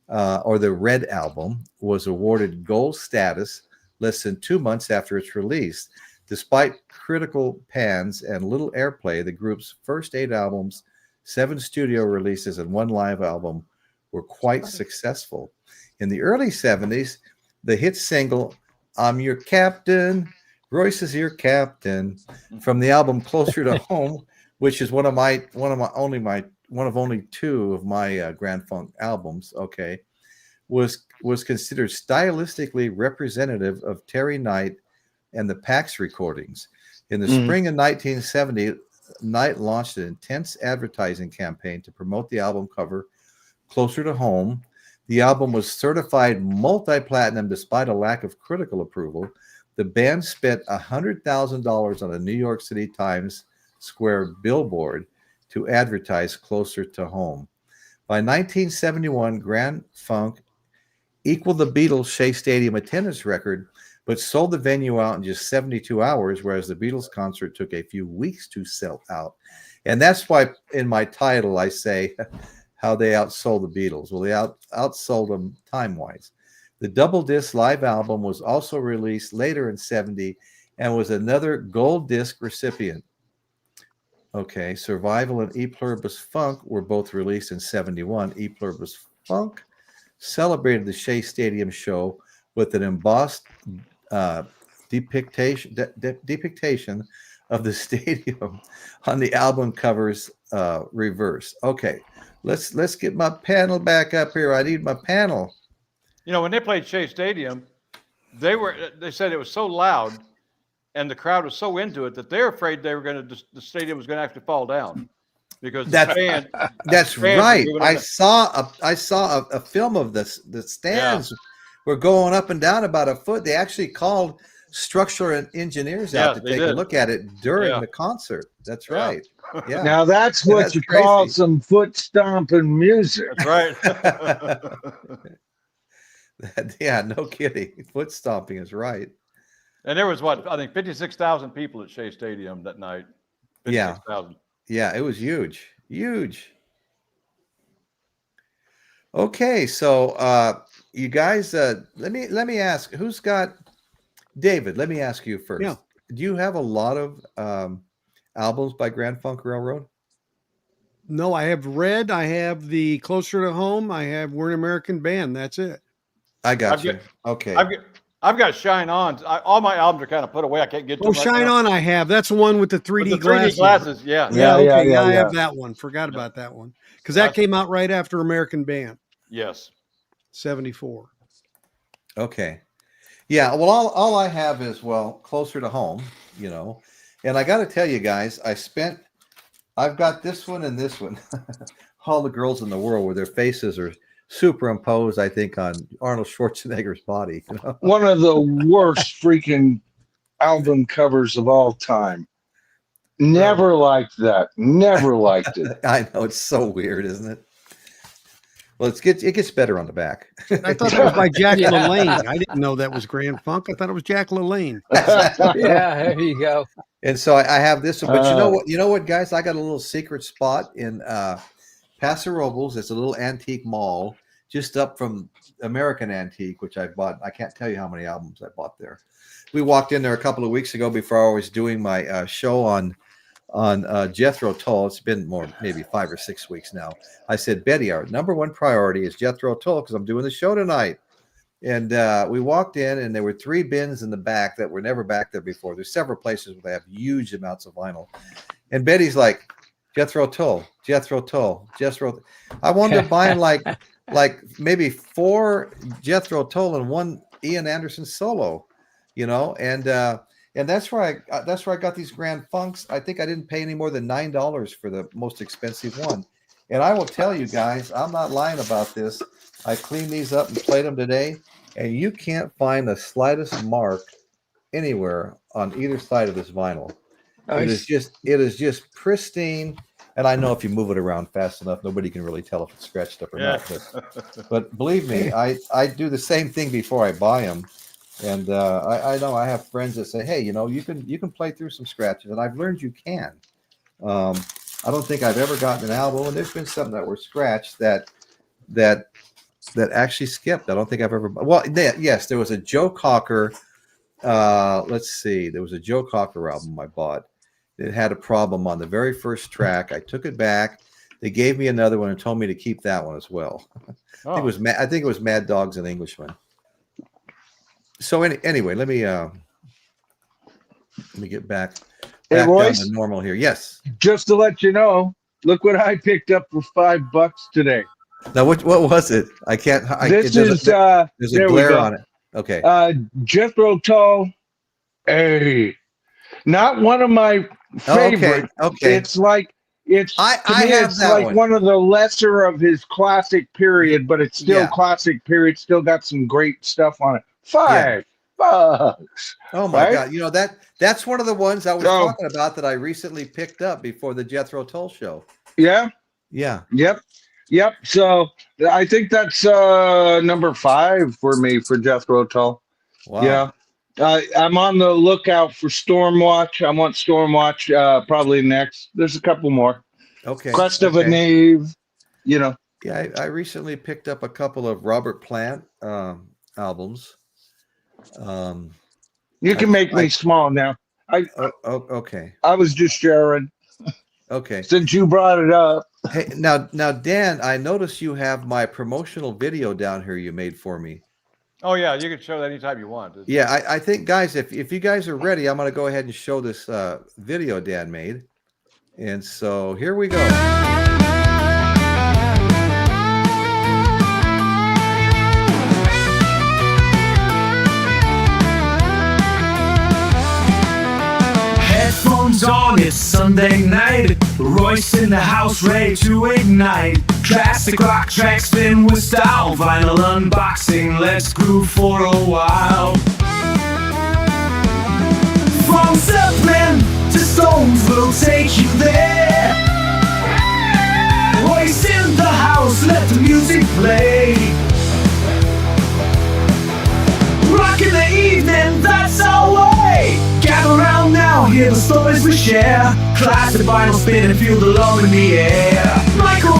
or the Red Album, was awarded gold status less than 2 months after its release. Despite critical pans and little airplay, the group's first 8 albums, 7 studio releases, and 1 live album were quite successful. In the early 70s, the hit single "I'm Your Captain," Royce is your captain, from the album Closer to Home, which is one of only 2 of my Grand Funk albums, okay, was considered stylistically representative of Terry Knight and the Pax recordings. In the spring of 1970, Knight launched an intense advertising campaign to promote the album cover Closer to Home. The album was certified multi-platinum despite a lack of critical approval. The band spent $100,000 on a New York City Times Square billboard to advertise Closer to Home. By 1971, Grand Funk equaled the Beatles' Shea Stadium attendance record, but sold the venue out in just 72 hours, whereas the Beatles concert took a few weeks to sell out. And that's why in my title I say how they outsold the Beatles. Well, they outsold them time-wise. The double disc live album was also released later in '70 and was another gold disc recipient. Okay, Survival and E Pluribus Funk were both released in '71. E Pluribus Funk celebrated the Shea Stadium show with an embossed depiction of the stadium on the album cover's reverse. Okay, let's get my panel back up here. I need my panel. When they played Shea Stadium, they said it was so loud and the crowd was so into it that they're afraid the stadium was going to have to fall down because that's right. I saw a film of this. The stands were going up and down about a foot. They actually called structural engineers out to take a look at it during the concert. That's right. Yeah. Now that's what you call some foot stomping music. That's right. Yeah, no kidding. Foot stomping is right. And there was what, I think 56,000 people at Shea Stadium that night. Yeah. 56,000. Yeah, it was huge. Huge. Okay, so you guys let me ask, who's got David, let me ask you first. Yeah. Do you have a lot of albums by Grand Funk Railroad? No, I have Red. I have the Closer to Home. I have We're an American Band. That's it. I got I've you. got- Okay. I've got Shine On. All my albums are kind of put away. I can't get to Oh, them right Shine now. On I have. That's the one with the 3D With the 3D glasses. Yeah. Yeah, Yeah, okay. yeah, I yeah. have that one. Forgot about that one. Because that came out right after American Band, Yes. 74. Okay. Yeah, well, all I have is, well, Closer to Home, you know. And I got to tell you guys, I've got this one and this one. All the girls in the world where their faces are superimposed, I think, on Arnold Schwarzenegger's body. You know? One of the worst freaking album covers of all time. Never liked that. Never liked it. I know, it's so weird, isn't it? Well, it gets better on the back. I thought that was by Jack Yeah. LaLanne. I didn't know that was Grand Funk. I thought it was Jack LaLanne. Yeah, there you go. And so I have this one, but you know what, guys? I got a little secret spot in Paso Robles. It's a little antique mall just up from American Antique, which I bought. I can't tell you how many albums I bought there. We walked in there a couple of weeks ago before I was doing my show on Jethro Tull. It's been maybe 5 or 6 weeks now. I said, Betty, our number one priority is Jethro Tull because I'm doing the show tonight. And we walked in, and there were 3 bins in the back that were never back there before. There's several places where they have huge amounts of vinyl. And Betty's like, Jethro Tull, Jethro Tull, Jethro. I wound up buying like maybe 4 Jethro Tull and 1 Ian Anderson solo, you know. And that's where I got these Grand Funks. I think I didn't pay any more than $9 for the most expensive one. And I will tell you guys, I'm not lying about this. I cleaned these up and played them today, and you can't find the slightest mark anywhere on either side of this vinyl. Nice. It is just pristine. And I know if you move it around fast enough, nobody can really tell if it's scratched up or not. But believe me, I do the same thing before I buy them. And I know I have friends that say, hey, you know, you can play through some scratches, and I've learned you can. I don't think I've ever gotten an album, and there's been some that were scratched that actually skipped. I don't think I've ever. Well, yes, there was a Joe Cocker. Let's see, there was a Joe Cocker album I bought. It had a problem on the very first track. I took it back. They gave me another one and told me to keep that one as well. I think it was Mad Dogs and Englishmen. So anyway, let me get back Hey, Royce, down to normal here. Yes. just to let you know, look what I picked up for $5 today. Now, what was it? I can't. This is there's a there we glare go. on it. Okay. Jethro Tull. Hey, not one of my favorite. Okay. It's like it's I to me, have it's that like one of the lesser of his classic period, but it's still Yeah. classic period. Still got some great stuff on it. $5. Oh my right? God! You know that's one of the ones I was talking about that I recently picked up before the Jethro Tull show. Yeah. Yeah. Yep. So I think that's number 5 for me for Jethro Tull. Wow. Yeah. I'm on the lookout for Stormwatch. I want Stormwatch probably next. There's a couple more. Okay. Crest of a Knave, you know. Yeah, I recently picked up a couple of Robert Plant albums. You can make me small now. Okay. I was just sharing Okay. since you brought it up. Hey, now, Dan, I notice you have my promotional video down here you made for me. Oh yeah, you can show that anytime you want. Yeah, I think, guys, if you guys are ready, I'm going to go ahead and show this video Dan made. And so here we go. Headphones on, it's Sunday night. Royce in the house, ready to ignite. Classic rock tracks spin with style. Vinyl unboxing, let's groove for a while. From Zeppelin to Stones, we'll take you there. Royce in the house, let the music play. Rock in the evening, that's our way. now, hear the stories we share. Classic vinyl spin and feel the love in the air. Michael,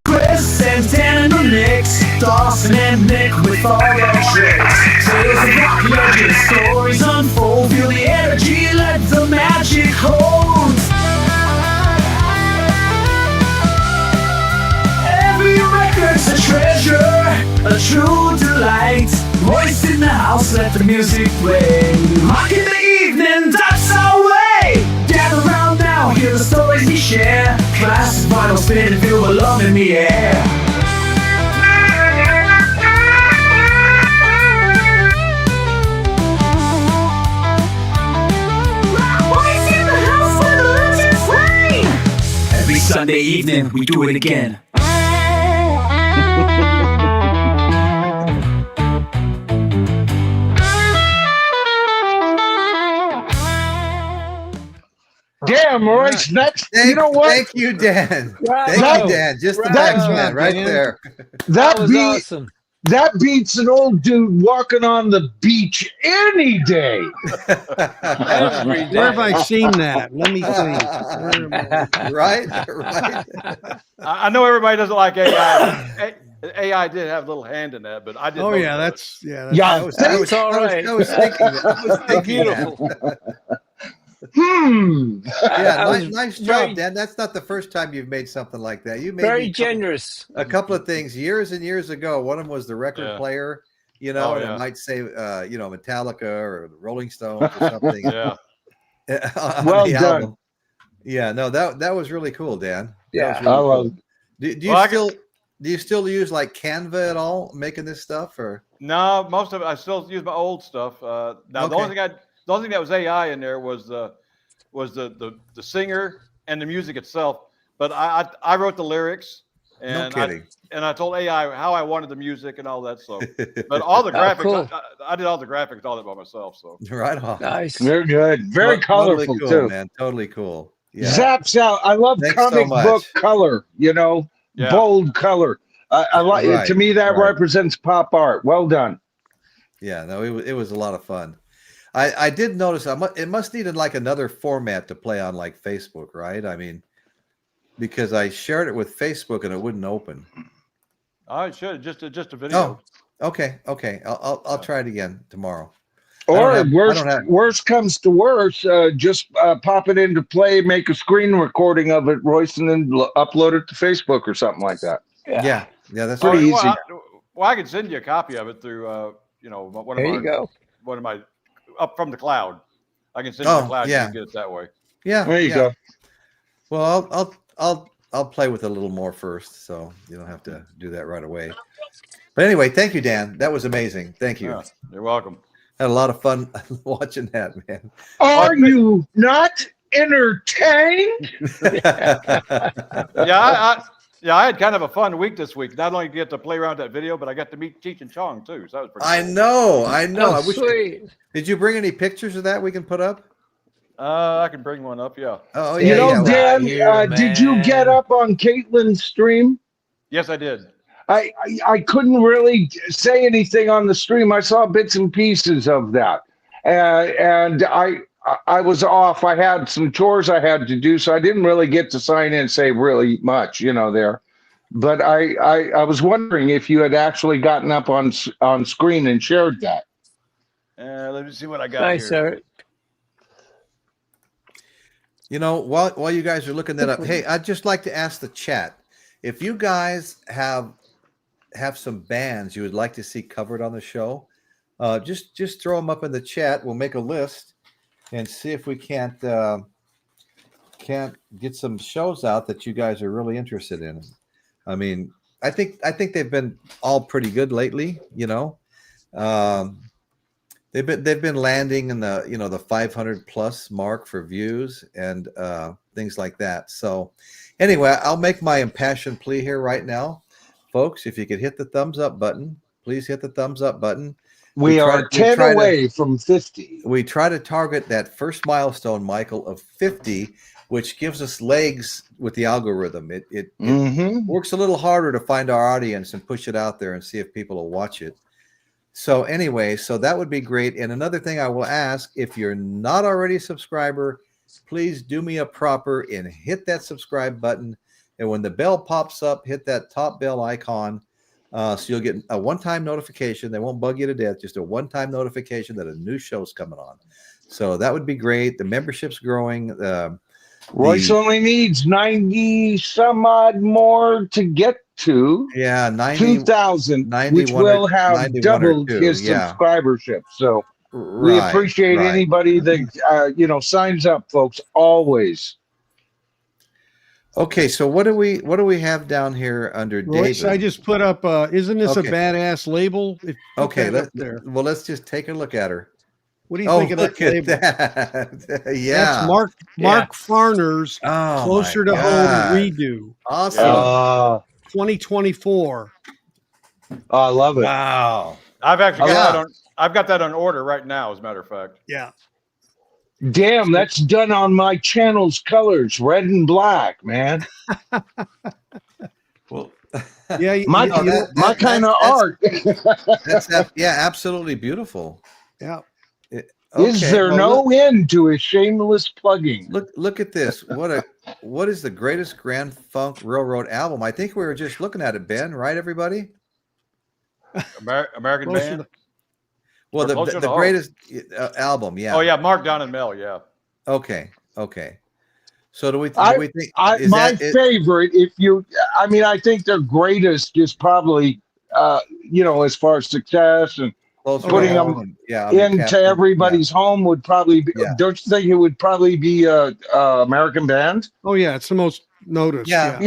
Chris, and Dan and the Knicks, Dawson and Nick with all their tricks. Tales of rock legends, stories unfold. Feel the energy, let the magic hold. Every record's a treasure, a true delight. Voice in the house, let the music play. Rock in the evening, that's our way. Gather round now, hear the stories we share. Classic vinyl spin and feel the love in the air. Voice in the house, let the legends play. Every Sunday evening, we do it again. Damn, Royce, next, Thank, you know what? Thank you, Dan. Bravo. Thank you, Dan. Just the Bravo, facts, man, right Dan. there. That was awesome. That beats an old dude walking on the beach any day. Every Where have day. I seen that? Let me think. Right, right. I know everybody doesn't like AI. AI did have a little hand in that, but I didn't. Oh know yeah, about it. that's yeah. That's, Yeah, It's all right. I was thinking that. I was thinking Beautiful. that. Hmm. Yeah, That was nice very- job, Dan. That's not the first time you've made something like that. You made Very me a couple- generous. a couple of things years and years ago. One of them was the record Yeah. player, you know, Oh, and yeah. it might say, you know, Metallica or the Rolling Stones or something. Yeah. on Well the done. album. Yeah, no, that was really cool, Dan. That Yeah. was really I cool. love Do you Well, I still do you still use like Canva at all making this stuff or No, most of it I still use my old stuff. Now the only Okay. thing that was AI in there was the singer and the music itself. But I wrote the lyrics and kidding. I told AI how I wanted the music and all that. So, but all the Oh, graphics, cool. I did all the graphics, all that by myself. So right on? Nice. Very good. Very Totally colorful cool, too. man. Totally cool. Yeah. Zaps out. I love Thanks so comic much. book color. You know, Yeah. bold color. I like Right, to me that right. represents pop art. Well done. Yeah, no, it was a lot of fun. I did notice it must need like another format to play on like Facebook, right? I mean, because I shared it with Facebook and it wouldn't open. I should just a video. Oh, okay. I'll try it again tomorrow. Or I don't have- worst comes to worst, just pop it into play, make a screen recording of it, Royce, and then upload it to Facebook or something like that. Yeah, that's Pretty right. easy. Well, I could send you a copy of it through you know one of There my you go. one of my up from the cloud. I can send you Oh, the cloud. yeah. You can get it that way. Yeah, There you yeah. go. Well, I'll play with it a little more first, so you don't have to do that right away. But anyway, thank you, Dan. That was amazing. Thank you. Yeah, you're welcome. Had a lot of fun watching that, man. Are you not entertained? Yeah, I had kind of a fun week this week. Not only get to play around with that video, but I got to meet Cheech and Chong too. So that was pretty I cool. know. Oh, I wish. sweet. Did you bring any pictures of that we can put up? I can bring one up. Yeah. Oh, You yeah, know, yeah. Dan, Here, did you get man. up on Caitlin's stream? Yes, I did. I couldn't really say anything on the stream. I saw bits and pieces of that, and I was off. I had some chores I had to do, so I didn't really get to sign in and say really much, you know, there. But I was wondering if you had actually gotten up on screen and shared that. Let me see what I got Nice, here. Eric. You know, while you guys are looking that up, hey, I'd just like to ask the chat if you guys have some bands you would like to see covered on the show. Just throw them up in the chat. We'll make a list and see if we can't get some shows out that you guys are really interested in. I mean, I think they've been all pretty good lately. You know, they've been landing in the the 500 plus mark for views and things like that. So anyway, I'll make my impassioned plea here right now, folks. If you could hit the thumbs up button, please hit the thumbs up button. We are 10 away from 50. We try to target that first milestone, Michael, of 50, which gives us legs with the algorithm. It works a little harder to find our audience and push it out there and see if people will watch it. So anyway, so that would be great. And another thing I will ask, if you're not already a subscriber, please do me a proper and hit that subscribe button. And when the bell pops up, hit that top bell icon. So you'll get a one-time notification. They won't bug you to death, just a one-time notification that a new show's coming on. So that would be great. The membership's growing. Royce only needs 90 some odd more to get to 2,000, which will have doubled his subscribership. So we appreciate anybody that signs up, folks. Always. Okay, so what do we have down here under Royce, David? I just put up. Isn't this a badass label? Let's just take a look at her. What do you think of that label? Yeah, that's Mark Farner's Closer to Home redo. Awesome. 2024. Oh, I love it. Wow. I've actually got that on order right now, as a matter of fact. Yeah. Damn, that's done on my channel's colors, red and black, man. Well, yeah, my kind of art. That's absolutely beautiful. Yeah. Is there no end to a shameless plugging? Look at this. What is the greatest Grand Funk Railroad album? I think we were just looking at it, Ben, right, everybody? American Band? Well, the greatest album, yeah. Oh, yeah, Mark Down and Mel, yeah. Okay. So do we think my favorite, I think their greatest is probably as far as success and putting them into everybody's home would probably be, don't you think it would probably be American Band? Oh yeah, it's the most noticed. Yeah.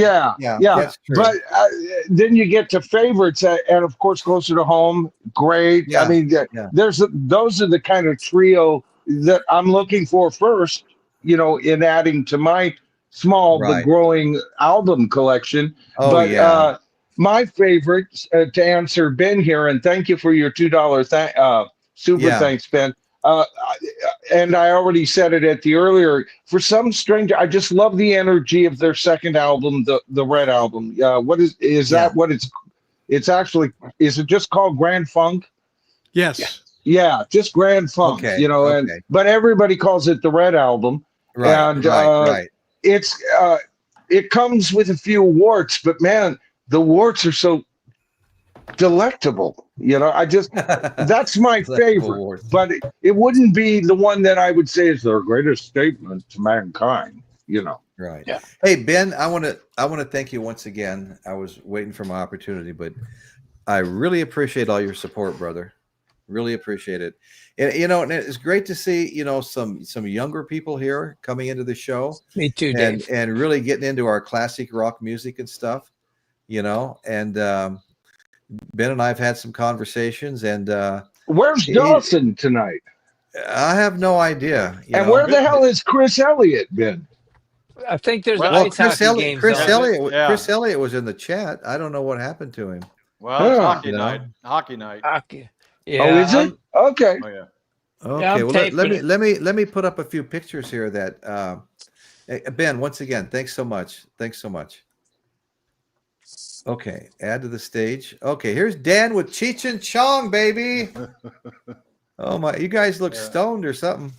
But then you get to favorites, and of course, Closer to Home, great. Yeah. I mean, those are the kind of trio that I'm looking for first, in adding to my small but growing album collection. My favorite, to answer Ben here, and thank you for your $2 super thanks, Ben. And I already said it at the earlier. For some strange, I just love the energy of their second album, the Red album. What is that? What it's actually? Is it just called Grand Funk? Yes. Yeah, just Grand Funk. But everybody calls it the Red album. Right. It comes with a few warts, but man, the warts are so delectable. That's my favorite, but it wouldn't be the one that I would say is their greatest statement to mankind. Right. Yeah. Hey, Ben, I want to thank you once again. I was waiting for my opportunity, but I really appreciate all your support, brother. Really appreciate it. And it's great to see, some younger people here coming into the show. Me too, Dave. And really getting into our classic rock music and stuff, and Ben and I have had some conversations, and where's Dawson tonight? I have no idea. And where the hell is Chris Elliott been? I think there's Chris Elliott was in the chat. I don't know what happened to him. Well, it's hockey night. Hockey. Yeah. Oh, is it? Okay. Oh, yeah. Okay. Well, let me put up a few pictures here that Ben, once again, thanks so much. Okay, add to the stage. Okay, here's Dan with Cheech and Chong, baby. Oh my, you guys look stoned or something.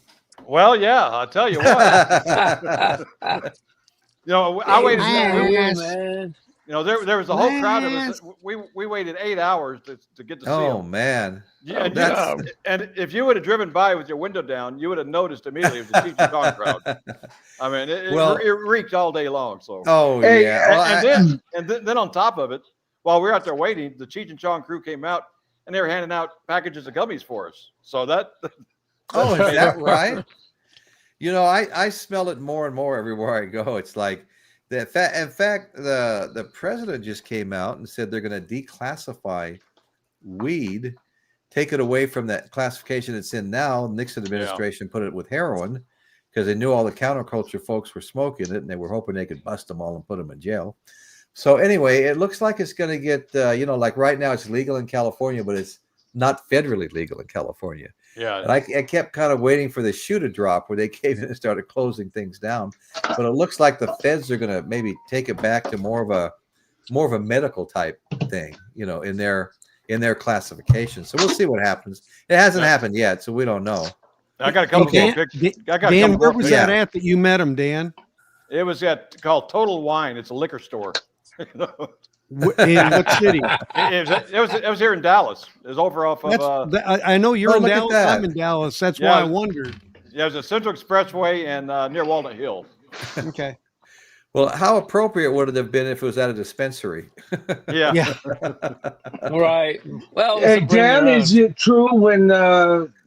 Well, yeah, I'll tell you what. I waited. There was a whole crowd of us. We waited 8 hours to get to see them. Oh man. Yeah, and if you would have driven by with your window down, you would have noticed immediately it was a Cheech and Chong crowd. I mean, it reeked all day long. So. Oh yeah. And then on top of it, while we were out there waiting, the Cheech and Chong crew came out and they were handing out packages of gummies for us. So that. Oh, is that right? I smell it more and more everywhere I go. It's like in fact, the president just came out and said they're going to declassify weed, take it away from that classification it's in now. Nixon administration put it with heroin because they knew all the counterculture folks were smoking it, and they were hoping they could bust them all and put them in jail. So anyway, it looks like it's going to get, like right now it's legal in California, but it's not federally legal in California. Yeah. And I kept kind of waiting for the shoe to drop where they came in and started closing things down. But it looks like the feds are going to maybe take it back to more of a medical type thing, in in their classification. So we'll see what happens. It hasn't happened yet, so we don't know. I got a couple Dan, more pictures. I got a Dan, couple where more was pictures. that at that you met him, Dan? It was called Total Wine. It's a liquor store. In what city? It was here in Dallas. It was over off of. I know you're in look at Dallas. that. I'm in Dallas. That's Yeah. why I wondered. Yeah, it was a Central Expressway and near Walnut Hill. Okay. Well, how appropriate would it have been if it was at a dispensary? Yeah. Yeah. Right. Well, Hey, it's a bring Dan, your own. is it true when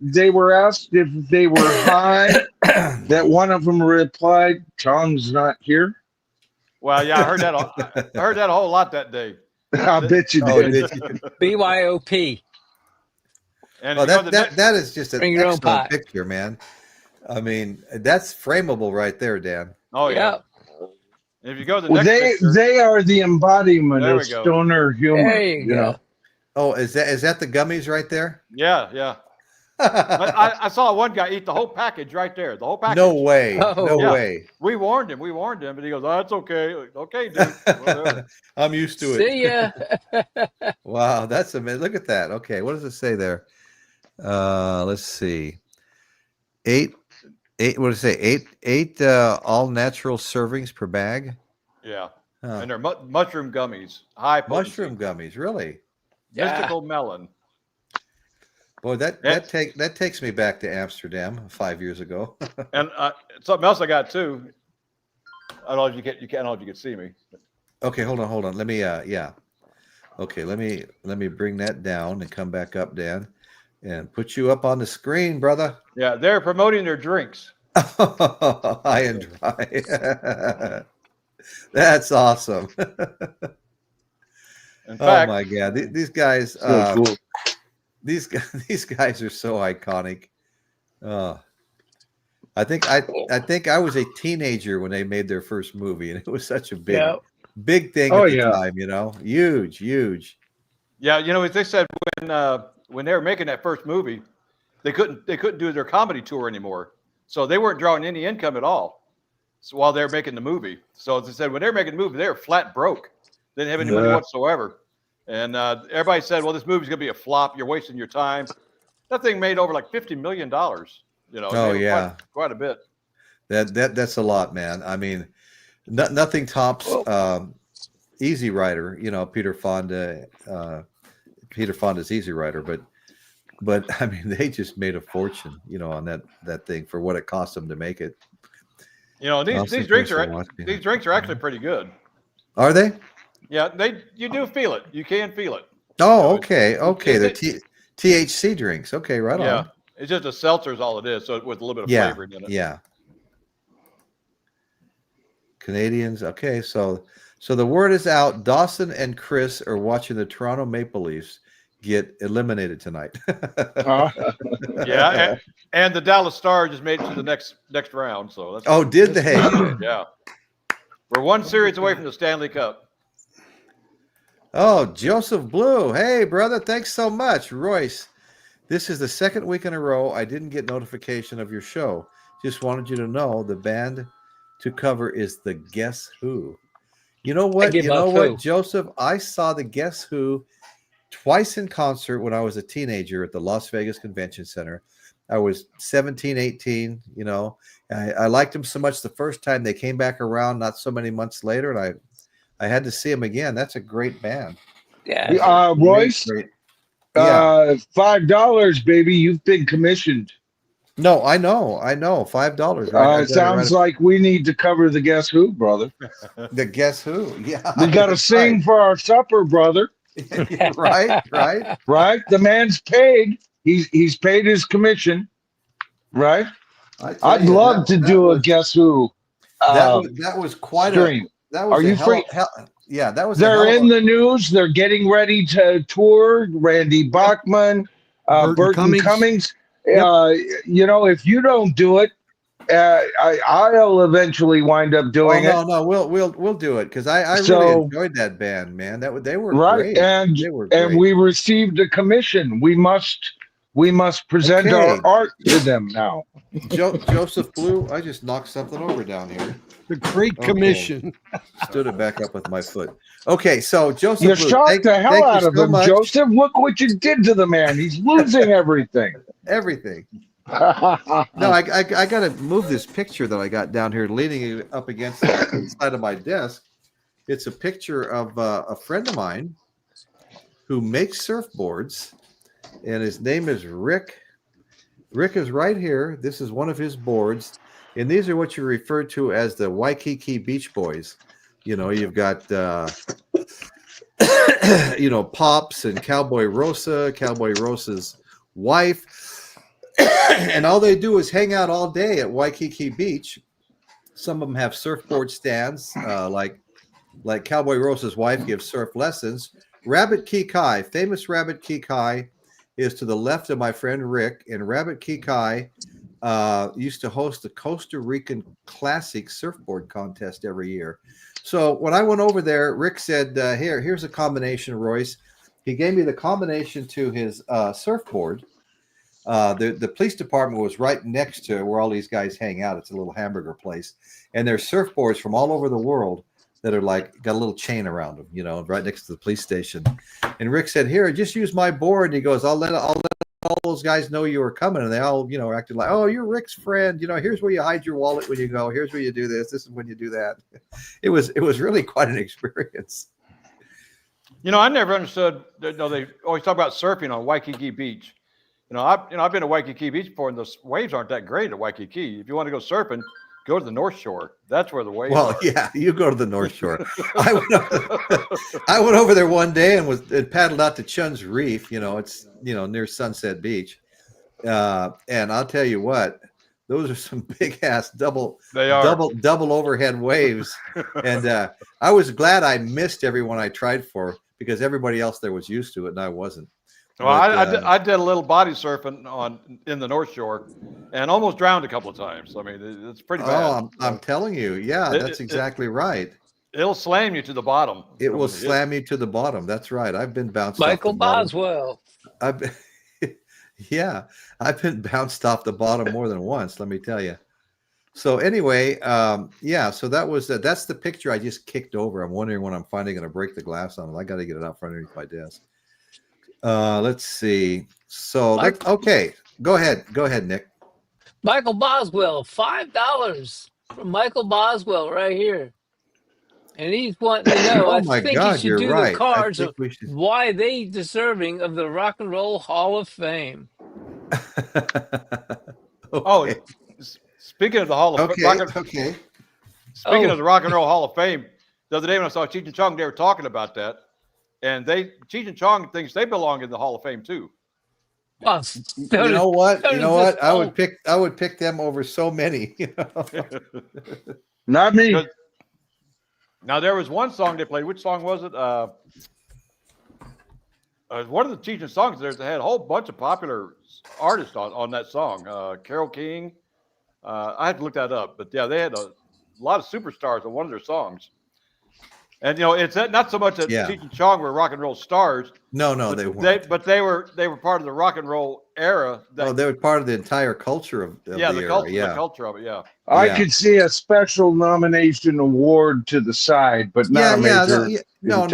they were asked if they were high that one of them replied, "Tom's not here"? Well, yeah, I heard that. I heard that a whole lot that day. I bet you Oh, did. did you? BYOP. And Oh, if you go to the that is just an Bring your own excellent pie. picture, man. I mean, that's frameable right there, Dan. Oh yeah. Yeah. And if you go to the Well, next picture, they are the embodiment There of we go. stoner humor. There you go. know. Oh, is that the gummies right there? yeah. I saw one guy eat the whole package right there. The whole package. No way. Oh. No Yeah. way. We warned him, but he goes, "Oh, that's okay. Okay, dude." Whatever. I'm used to it. See ya. Wow, that's amazing. Look at that. Okay, what does it say there? Let's see. Eight. What does it say? Eight all natural servings per bag. Yeah. Huh. And they're mushroom gummies. High potency. Mushroom gummies, really? Yeah. Mystical melon. Boy, that Yeah. takes me back to Amsterdam 5 years ago. And something else I got too. I don't know if you can. I don't know if you can see me. Okay, hold on. Let me yeah. Okay, let me bring that down and come back up, Dan, and put you up on the screen, brother. Yeah, they're promoting their drinks. High and dry. That's awesome. In Oh fact, my God, these guys, So cool. these guys are so iconic. I think I was a teenager when they made their first movie, and it was such a big thing Oh, at the yeah. time. Huge. yeah, they said when they were making that first movie, they couldn't do their comedy tour anymore, so they weren't drawing any income at all. So while they were making the movie, so they said when they were making the movie, they were flat broke. They didn't have any money Yeah. whatsoever. And everybody said, "Well, this movie's gonna be a flop. You're wasting your time." That thing made over like $50 million. Oh, they were yeah. quite a bit. That's a lot, man. I mean, nothing tops Easy Rider. Peter Fonda's Easy Rider, but I mean, they just made a fortune, on that thing for what it cost them to make it. These drinks are actually pretty good. Are they? Yeah, you do feel it. You can feel it. Oh, okay. They're it- THC drinks. Okay, right Yeah, on. it's just a seltzer is all it is. So with a little bit of Yeah, flavor in it. yeah. Canadians. Okay, so the word is out. Dawson and Chris are watching the Toronto Maple Leafs get eliminated tonight. Yeah, and the Dallas Stars just made it to the next round. So that's Oh, did they? yeah. We're one series away from the Stanley Cup. Oh, Joseph Blue. Hey, brother. Thanks so much. Royce, this is the second week in a row I didn't get notification of your show. Just wanted you to know the band to cover is the Guess Who. You know what? Joseph? I saw the Guess Who twice in concert when I was a teenager at the Las Vegas Convention Center. I was 17, 18, I liked them so much the first time. They came back around not so many months later, and I had to see them again. That's a great band. Yeah. Royce, Great. Yeah. $5, baby. You've been commissioned. No, I know. $5. It sounds like we need to cover the Guess Who, brother. The Guess Who. Yeah. We got to sing for our supper, brother. Right. Right? The man's paid. He's paid his commission. Right? I'd love to do a Guess Who. That was quite stream. That was Are you free? Yeah, that was. They're in the news. They're getting ready to tour. Randy Bachman, Burton Cummings. Yep. If you don't do it, I'll eventually wind up doing it. No, we'll do it because I really enjoyed that band, man. They were right, great. and they were great. and we received a commission. We must We must present Okay. our art to them now. Joseph Blue, I just knocked something over down here. The Great Okay. Commission. Stood it back up with my foot. Okay, so Joseph You Blue, shocked the hell thank out you of so him, much. Joseph. Look what you did to the man. He's losing everything. Everything. No, I got to move this picture that I got down here, leaning it up against the side of my desk. It's a picture of a friend of mine who makes surfboards, and his name is Rick. Rick is right here. This is one of his boards, and these are what you refer to as the Waikiki Beach Boys. You know, you've got you know, Pops and Cowboy Rosa's wife, and all they do is hang out all day at Waikiki Beach. Some of them have surfboard stands, like Cowboy Rosa's wife gives surf lessons. Rabbit Key Kai, famous Rabbit Key Kai, is to the left of my friend Rick, and Rabbit Key Kai used to host the Costa Rican Classic Surfboard Contest every year. So when I went over there, Rick said, here's a combination, Royce. He gave me the combination to his surfboard. The police department was right next to where all these guys hang out. It's a little hamburger place. And there's surfboards from all over the world that are like got a little chain around them, you know, right next to the police station. And Rick said, here, just use my board. And he goes, I'll let all those guys know you were coming. And they all, you know, acted like, oh, you're Rick's friend. You know, here's where you hide your wallet when you go. Here's where you do this. This is when you do that. It was really quite an experience. You know, I never understood. You know, they always talk about surfing on Waikiki Beach. I've been to Waikiki Beach before, and the waves aren't that great at Waikiki. If you want to go surfing, go to the North Shore. That's where the waves are. Yeah, you go to the North Shore. I went over there one day and paddled out to Chun's Reef. You know, it's, you know, near Sunset Beach. And I'll tell you what, those are some big ass double overhead waves. And I was glad I missed everyone I tried for, because everybody else there was used to it and I wasn't. Well, I did a little body surfing in the North Shore, and almost drowned a couple of times. I mean, it's pretty bad. Oh, I'm telling you, yeah, that's exactly right. It'll slam you to the bottom. It will slam you to the bottom. That's right. I've been bounced. Michael Boswell. Yeah, I've been bounced off the bottom more than once. Let me tell you. So anyway, yeah. So that's the picture I just kicked over. I'm wondering when I'm finally going to break the glass on it. I got to get it out from underneath my desk. Let's see. So okay. Go ahead, Nick. Michael Boswell, $5 from Michael Boswell right here. And he's wanting to know, I think you should do the cards of why they deserving of the Rock and Roll Hall of Fame. Okay. Oh, speaking of the Hall of Fame, speaking of the Rock and Roll Hall of Fame, the other day when I saw Cheech and Chong, they were talking about that. And Cheech and Chong thinks they belong in the Hall of Fame too. Well, you know what? I would pick them over so many. You know? Not me. Now there was one song they played. Which song was it? One of the Cheech and songs. They had a whole bunch of popular artists on that song. Carole King. I had to look that up, but yeah, they had a lot of superstars on one of their songs. And you know, it's not so much that Cheech and Chong were rock and roll stars. No, they weren't. But they were part of the rock and roll era. They were part of the entire culture of the era. The culture of it. Yeah. I could see a special nomination award to the side, but not a major. No,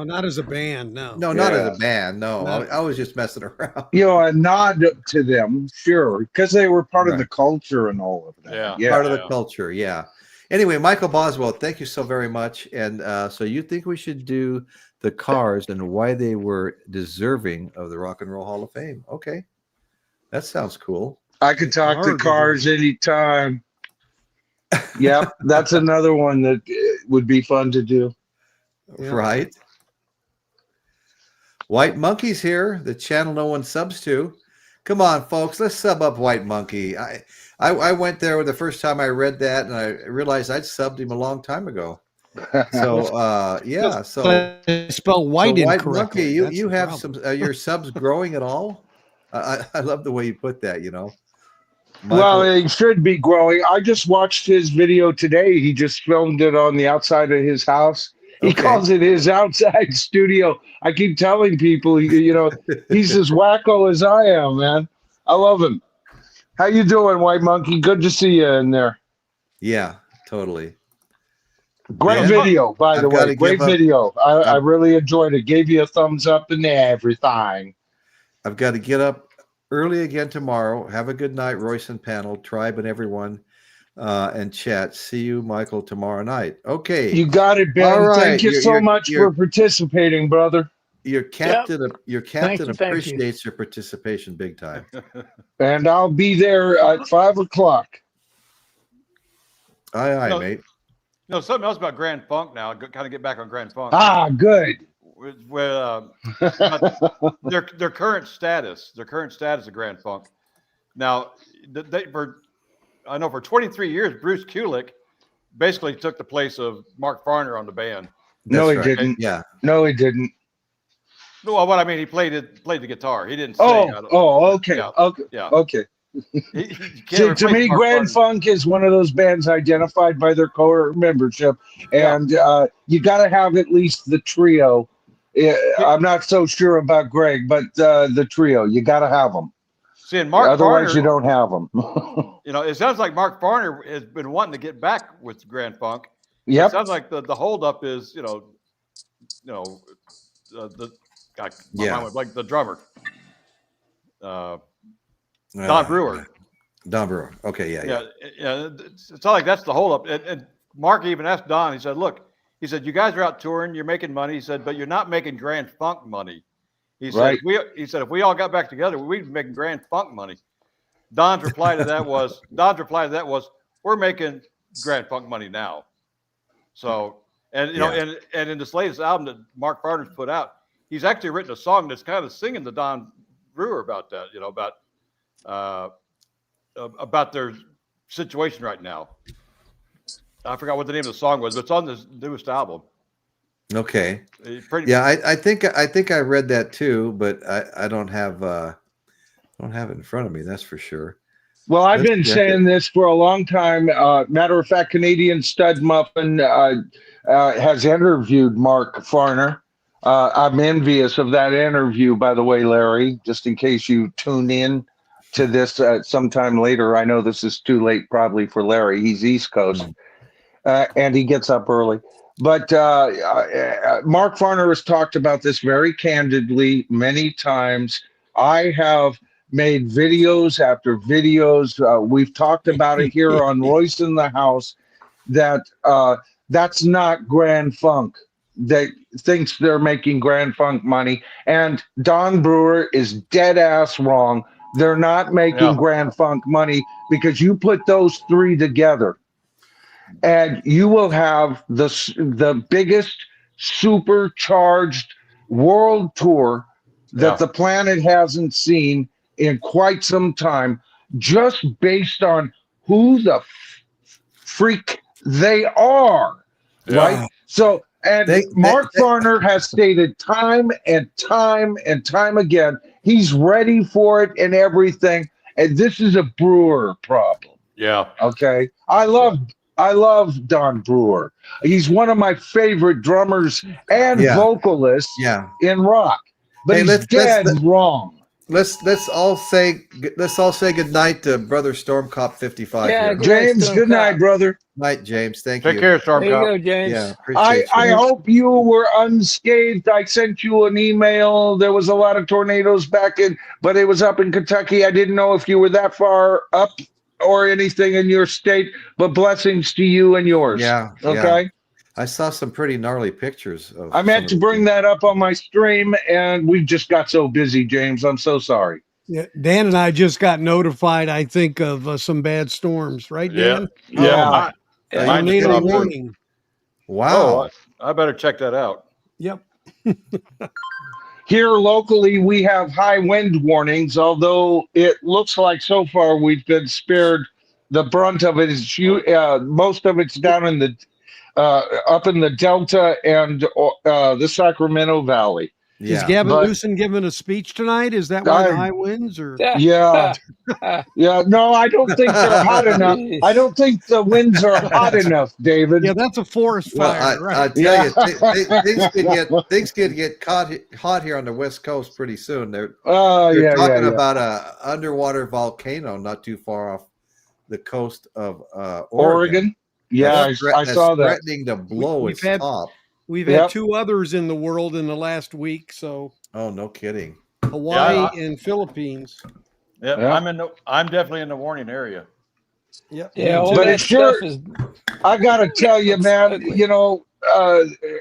not as a band. No, not as a band. No, I was just messing around. You know, a nod to them, sure, because they were part of the culture and all of that. Yeah, part of the culture. Yeah. Anyway, Michael Boswell, thank you so very much. And so you think we should do the Cars and why they were deserving of the Rock and Roll Hall of Fame? Okay, that sounds cool. I could talk to Cars anytime. Yep, that's another one that would be fun to do. Yeah. Right. White Monkey's here, the channel no one subs to. Come on, folks, let's sub up White Monkey. I went there the first time I read that, and I realized I'd subbed him a long time ago. So yeah, so spell white Monkey, incorrectly. you have some your subs growing at all? I love the way you put that. You know. Michael. Well, it should be growing. I just watched his video today. He just filmed it on the outside of his house, He Okay. calls it his outside studio. I keep telling people, he's as wacko as I am, man. I love him. How you doing, White Monkey? Good to see you in there. Yeah, totally. Great Dan, video, by the I've got way. to Great give up. video. I really enjoyed it. Gave you a thumbs up and everything. I've got to get up early again tomorrow. Have a good night, Royce and panel, tribe, and everyone, and chat. See you, Michael, tomorrow night. Okay. You got it, Ben. All right. Thank you so much for participating, brother. Your captain, Thank you. appreciates your participation big time. And I'll be there at 5 o'clock. Aye, mate. Something else about Grand Funk now. Kind of get back on Grand Funk. Ah, good. With their current status, of Grand Funk. Now, I know for 23 years, Bruce Kulick basically took the place of Mark Farner on the band. No, he right. didn't. Yeah. No, he didn't. Well, what I mean, he played the guitar. He didn't sing. Okay. Yeah. Okay. Yeah. Okay. To me, Grand Funk is one of those bands identified by their core membership, and you got to have at least the trio. I'm not so sure about Greg, but the trio, you got to have them. See, and Mark Otherwise, Farner, you don't have them. it sounds like Mark Farner has been wanting to get back with Grand Funk. Yep. It sounds like the holdup is, like the drummer, Don Brewer. Don Brewer. Okay, yeah. It's not like that's the holdup. And Mark even asked Don. He said, "Look," he said, "you guys are out touring. You're making money." He said, "But you're not making Grand Funk money." He said, Right. if we all got back together, we'd be making Grand Funk money." Don's reply to that was, "We're making Grand Funk money now." So, and in this latest album that Mark Farner's put out, he's actually written a song that's kind of singing to Don Brewer about that, about their situation right now. I forgot what the name of the song was, but it's on this newest album. Okay. I think I read that too, but I don't have it in front of me. That's for sure. Well, I've been saying this for a long time. Matter of fact, Canadian Stud Muffin has interviewed Mark Farner. I'm envious of that interview, by the way, Larry, just in case you tune in to this sometime later. I know this is too late probably for Larry. He's East Coast, and he gets up early. But Mark Farner has talked about this very candidly many times. I have made videos after videos. We've talked about it here on Royce in the House, that that's not Grand Funk. That thinks they're making Grand Funk money. And Don Brewer is dead ass wrong. They're not making Grand Funk money, because you put those three together and you will have the biggest supercharged world tour that the planet hasn't seen in quite some time, just based on who the freak they are, right? So, and Mark Farner has stated time and time and time again, he's ready for it and everything. And this is a Brewer problem. Yeah. Okay. I love Don Brewer. He's one of my favorite drummers and vocalists in rock. But he's dead wrong. Let's all say good night to Brother Stormcop 55. Yeah, James, good night, brother. Night, James. Thank you. Take care, Stormcop. There you go, James. Yeah, appreciate I hope you were unscathed. I sent you an email. There was a lot of tornadoes but it was up in Kentucky. I didn't know if you were that far up or anything in your state, but blessings to you and yours. Yeah. Okay. Yeah. I saw some pretty gnarly pictures. I meant to bring that up on my stream, and we just got so busy, James. I'm so sorry. Yeah, Dan and I just got notified, I think, of some bad storms, right, Dan? Yeah. Tornado warning. Wow. Oh, I better check that out. Yep. Here locally, we have high wind warnings, although it looks like so far we've been spared. The brunt of it is most of it's down in the up in the Delta and the Sacramento Valley. Yeah. Is Gavin But- Newsom giving a speech tonight? Is that why the high winds? Or Yeah. Yeah, no, I don't think they're hot enough. I don't think the winds are hot enough, David. yeah, that's a forest Well, fire, right? I tell you, things could get hot here on the West Coast pretty soon. They're talking about a underwater volcano not too far off the coast of Oregon. Yeah, I saw that. Threatening to blow We've its had- top. We've had 2 others in the world in the last week, so Oh, no kidding. Hawaii and Philippines. Yep, Yeah. I'm definitely in the warning area. Yep. Yeah, all But that it sure- stuff is. I got to tell you, man, ugly. you know,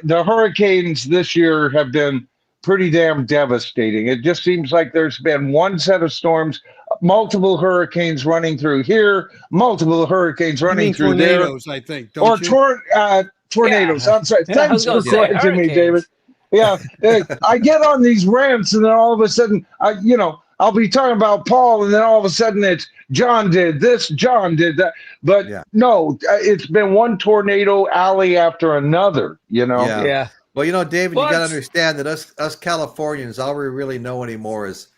the hurricanes this year have been pretty damn devastating. It just seems like there's been one set of storms, multiple hurricanes running through here, multiple hurricanes You running mean through tornadoes, I think, don't there, or you? tornadoes. Yeah. I'm sorry. Yeah, I Thanks was for gonna say correcting me, David. hurricanes. Yeah, I get on these rants, and then all of a sudden, I'll be talking about Paul, and then all of a sudden it's John did this, John did that. But no, it's been one tornado alley after another. Yeah. Yeah. Well, David, you got to But- understand that us Californians, all we really know anymore is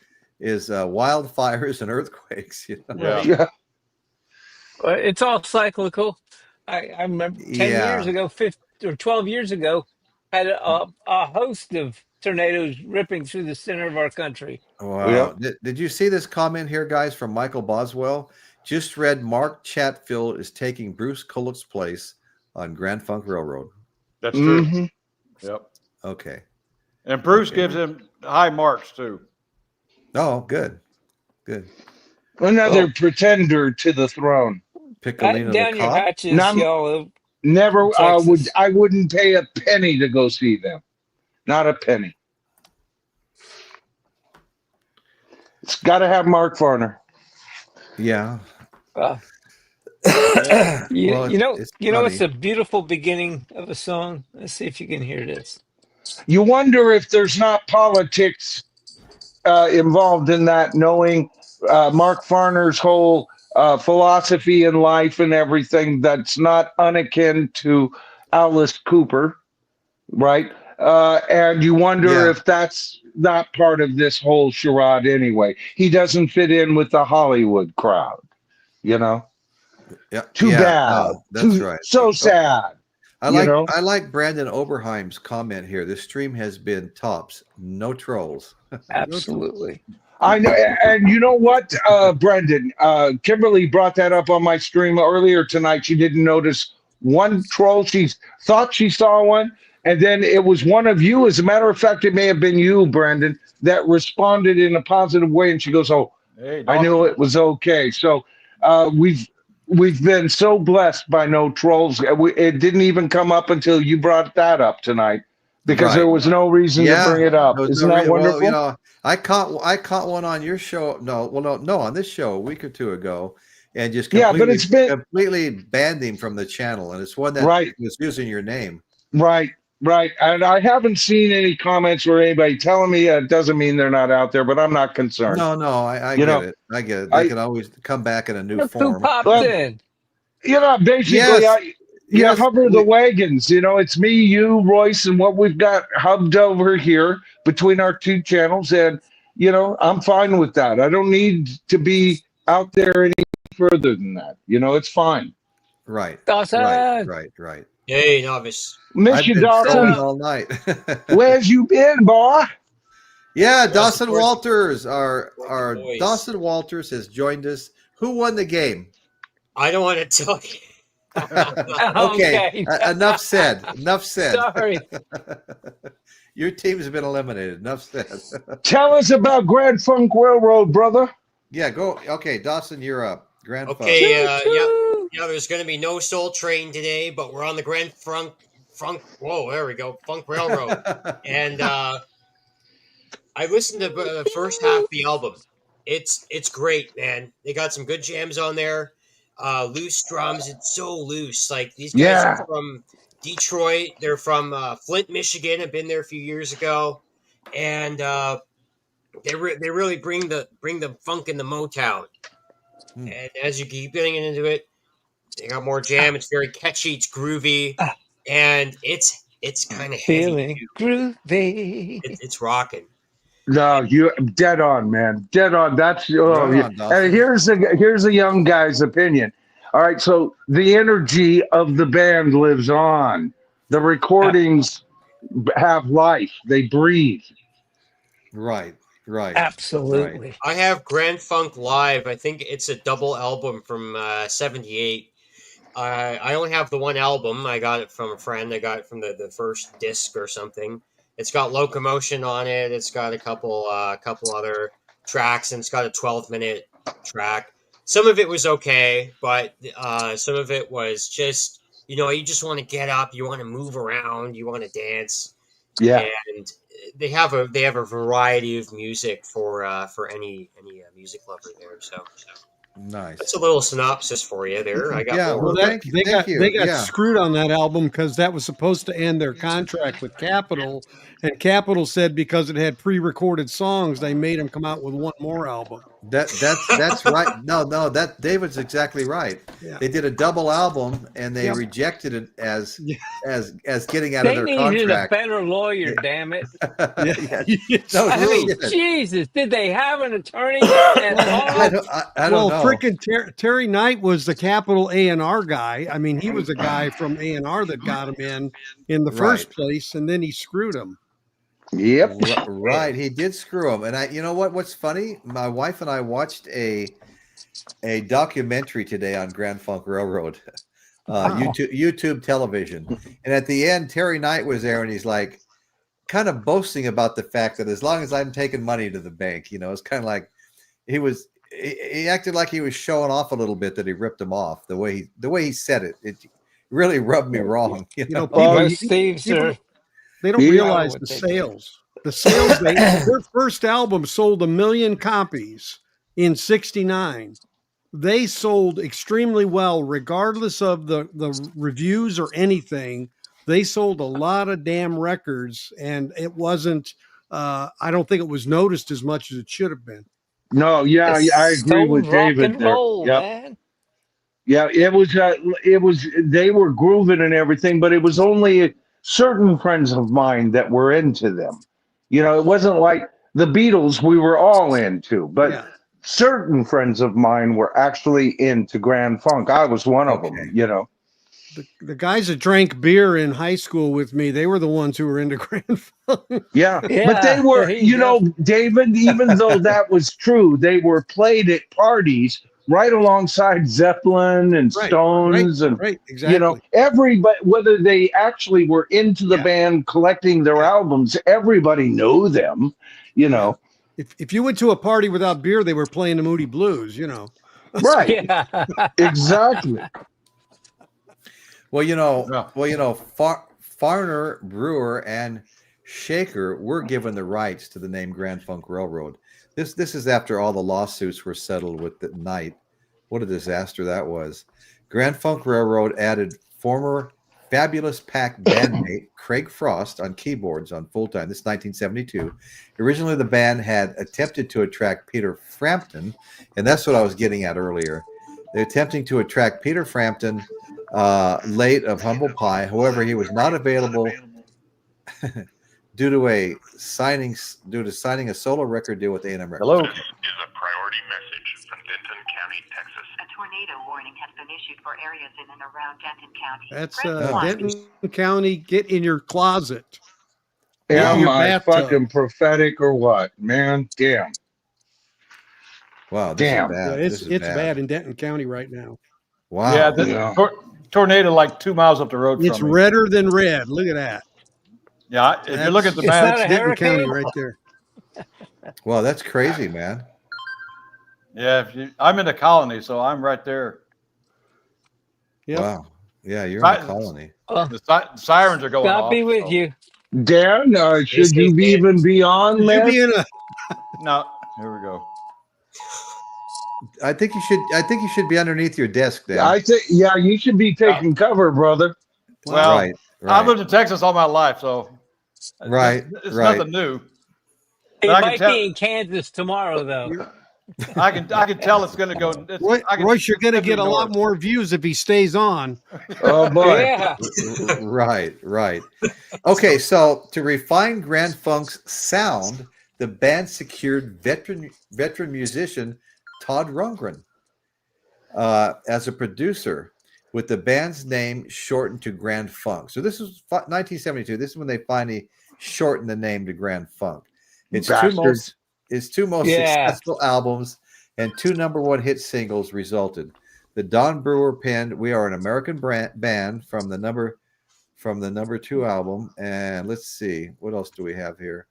wildfires and earthquakes. Yeah. Well, it's all cyclical. I remember 10 years ago, 12 years ago, had a host of tornadoes ripping through the center of our country. Wow. Did you see this comment here, guys, from Michael Boswell? Just read Mark Chatfield is taking Bruce Kulick's place on Grand Funk Railroad. That's true. Mhm. Yep. Okay. And Bruce gives him high marks too. Oh, good. Good. Another pretender to the throne. Piccolino Down the your cop. hatches, Num- y'all. Never. Texas. I wouldn't pay a penny to go see them. Not a penny. It's got to have Mark Farner. Yeah. Well, Well, you know, it's it's funny. a beautiful beginning of a song. Let's see if you can hear this. You wonder if there's not politics involved in that, knowing Mark Farner's whole philosophy in life and everything that's not unakin to Alice Cooper, right? And you wonder if that's not part of this whole charade anyway. He doesn't fit in with the Hollywood crowd, Yeah. Too bad. No, that's right. So sad. I you like know? I like Brandon Oberheim's comment here. This stream has been tops, no trolls. Absolutely. I know, and you know what, Brendan? Kimberly brought that up on my stream earlier tonight. She didn't notice one troll. She thought she saw one, and then it was one of you. As a matter of fact, it may have been you, Brendan, that responded in a positive way. And she goes, "Oh, Hey, I knew it was okay." So we've been so blessed by no trolls. It didn't even come up until you brought that up tonight, because Right. there was no reason to bring it up. There was Isn't no that reason- wonderful? Well, I caught one on your show. No, on this show a week or two ago, and just Yeah, completely, but it's been- completely banned him from the channel. And it's one that Right. was using your name. Right. And I haven't seen any comments or anybody telling me it doesn't mean they're not out there, but I'm not concerned. No, I You get know, it. I get it. They can always come back in a new Look who form. popped Well, in. Basically, Yes. Yes, hover the wagons. It's me, you, Royce, and what we've got hubbed over here between our two channels. And, I'm fine with that. I don't need to be out there any further than that. It's fine. Right. Dawson. Right. Hey, novice. Miss I've you, been Dawson. trolling all night. Where's you been, boy? Yeah, Well, Dawson support- Walters, our boys. Dawson Walters has joined us. Who won the game? I don't want to tell you. Okay, enough said. Enough said. Sorry. Your team's been eliminated. Enough said. Tell us about Grand Funk Railroad, brother. Yeah, go. Okay, Dawson, you're up. Grand Funk. Okay, Choo-choo. yeah, there's going to be no Soul Train today, but we're on the Grand Funk. Whoa, there we go. Funk Railroad. And I listened to the first half of the album. It's great, man. They got some good jams on there. Loose drums. It's so loose. Like, these guys are from Detroit. They're from Flint, Michigan. I've been there a few years ago, and they really bring the funk and the Motown. And as you keep getting into it, they got more jam. It's very catchy. It's groovy, and it's it's kind of heavy Feeling too. groovy. It's rocking. No, you dead on, man. Dead on. That's Right yeah. on, And Dawson. here's a young guy's opinion. All right, so the energy of the band lives on. The recordings have life. They breathe. Right. Absolutely. I have Grand Funk Live. I think it's a double album from '78. I only have the one album. I got it from a friend. I got it from the first disc or something. It's got Locomotion on it. It's got a couple other tracks, and it's got a 12-minute track. Some of it was okay, but some of it was just, you just want to get up, you want to move around, you want to dance, Yeah. and they have a variety of music for any music lover there. So Nice. that's a little synopsis for you there. I got Yeah, more. well, thank They got you. screwed on that album because that was supposed to end their contract with Capitol, and Capitol said because it had pre-recorded songs, they made them come out with one more album. That's right. No, that David's exactly right. Yeah. They did a double album and they Yep. rejected it as Yeah. as getting out They of their needed contract. a better lawyer, damn it. Yes. No, I mean, shit. Jesus, did they have an attorney at all? I don't Well, know. frickin' Terry Knight was the Capitol A&R guy. I mean, he was the guy from A&R that got him in the first place, and then he screwed him. Yep. Right, he did screw him. And you know what? What's funny? My wife and I watched a documentary today on Grand Funk Railroad, YouTube television. And at the end, Terry Knight was there, and he's like, kind of boasting about the fact that as long as I'm taking money to the bank, it's kind of like he acted like he was showing off a little bit that he ripped him off the way he said it. It really rubbed me wrong. Most thieves are. They don't realize the sales. The sales, their first album sold 1 million copies in '69. They sold extremely well, regardless of the reviews or anything. They sold a lot of damn records, and it wasn't. I don't think it was noticed as much as it should have been. No, yeah, I agree with rock David and there. roll, Yep. man. Yeah, it was they were grooving and everything, but it was only certain friends of mine that were into them. It wasn't like the Beatles we were all into, but certain friends of mine were actually into Grand Funk. I was one of them, The guys that drank beer in high school with me, they were the ones who were into Grand Funk. Yeah, but they were, David, even though that was true, they were played at parties right alongside Zeppelin and Stones and exactly. Everybody, whether they actually were into the band collecting their albums, everybody knew them, If you went to a party without beer, they were playing the Moody Blues, Right. Exactly. Well, Farner, Brewer, and SCHACHER were given the rights to the name Grand Funk Railroad. This is after all the lawsuits were settled with the Knight. What a disaster that was. Grand Funk Railroad added former Fabulous Pack bandmate Craig Frost on keyboards on full-time. This is 1972. Originally, the band had attempted to attract Peter Frampton, and that's what I was getting at earlier. They're attempting to attract Peter Frampton, late of Humble Pie. However, he was not available due to signing a solo record deal with A&M Records. Hello. This is a priority message from Denton County, Texas. A tornado warning has been issued for areas in and around Denton County. That's Denton County. Get in your closet. Am I fucking prophetic or what, man? Damn. Wow. Damn. It's bad in Denton County right now. Wow. Yeah, the tornado like 2 miles up the road It's from me. redder than red. Look at that. Yeah, if you look at the It's map, not a Denton County hurricane? right there. Wow, that's crazy, man. yeah, I'm in the colony, so I'm right there. Yep. Wow. Yeah, you're in the colony. The sirens are going off. God be with so- you. Dan, should you even be on, You man? be in a No, here we go. I think you should be underneath your desk, Dan. I think, you should be taking cover, brother. Well, right. I've lived in Texas all my life, so Right. it's right. nothing new. It But I can might tell- be in Kansas tomorrow, though. I can tell it's going to go. Royce, you're going to get a lot north. more views if he stays on. Oh boy. Yeah. Right. Okay, so to refine Grand Funk's sound, the band secured veteran musician Todd Rundgren as a producer, with the band's name shortened to Grand Funk. So this was 1972. This is when they finally shortened the name to Grand Funk. Its two most successful albums and 2 #1 hit singles resulted. The Don Brewer penned "We Are an American Band" from the number 2 album, and let's see what else do we have here.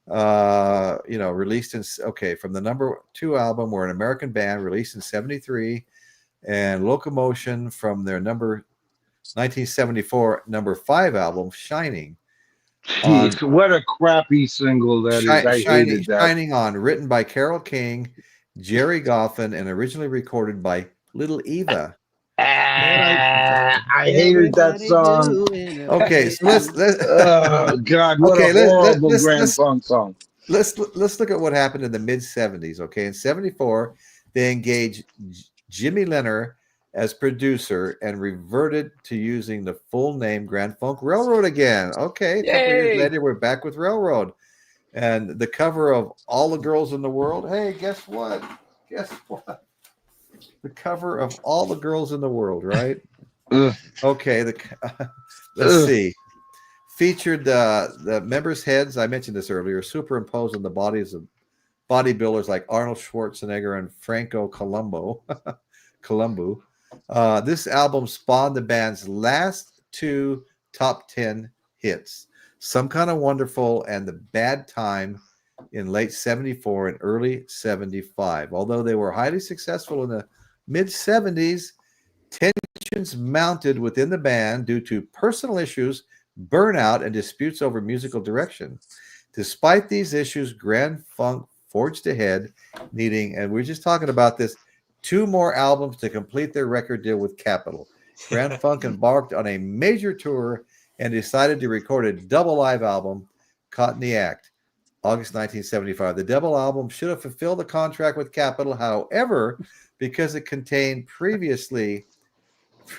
Released in from the number 2 album, "We're an American Band," released in '73, and "Locomotion" from their 1974 number 5 album, "Shining." Jeez, what a crappy single that is. I hated that. "Shining On," written by Carole King, Jerry Goffin, and originally recorded by Little Eva. I hated that song. Okay, so let's oh God, what a horrible Grand Funk song. Let's look at what happened in the mid '70s. Okay, in '74, they engaged Jimmy Lenner as producer and reverted to using the full name Grand Funk Railroad again. Okay, a couple years later, we're back with Railroad, and the cover of "All the Girls in the World." Hey, guess what? The cover of "All the Girls in the World," right? Okay, let's see. Featured the members' heads, I mentioned this earlier, superimposed on the bodies of bodybuilders like Arnold Schwarzenegger and Franco Columbu. This album spawned the band's last 2 top 10 hits, "Some Kind of Wonderful" and "The Bad Time," in late '74 and early '75. Although they were highly successful in the mid '70s, tensions mounted within the band due to personal issues, burnout, and disputes over musical direction. Despite these issues, Grand Funk forged ahead, needing, and we're just talking about this, 2 more albums to complete their record deal with Capitol. Grand Funk embarked on a major tour and decided to record a double live album, Caught in the Act, August 1975. The double album should have fulfilled the contract with Capitol. However, because it contained previously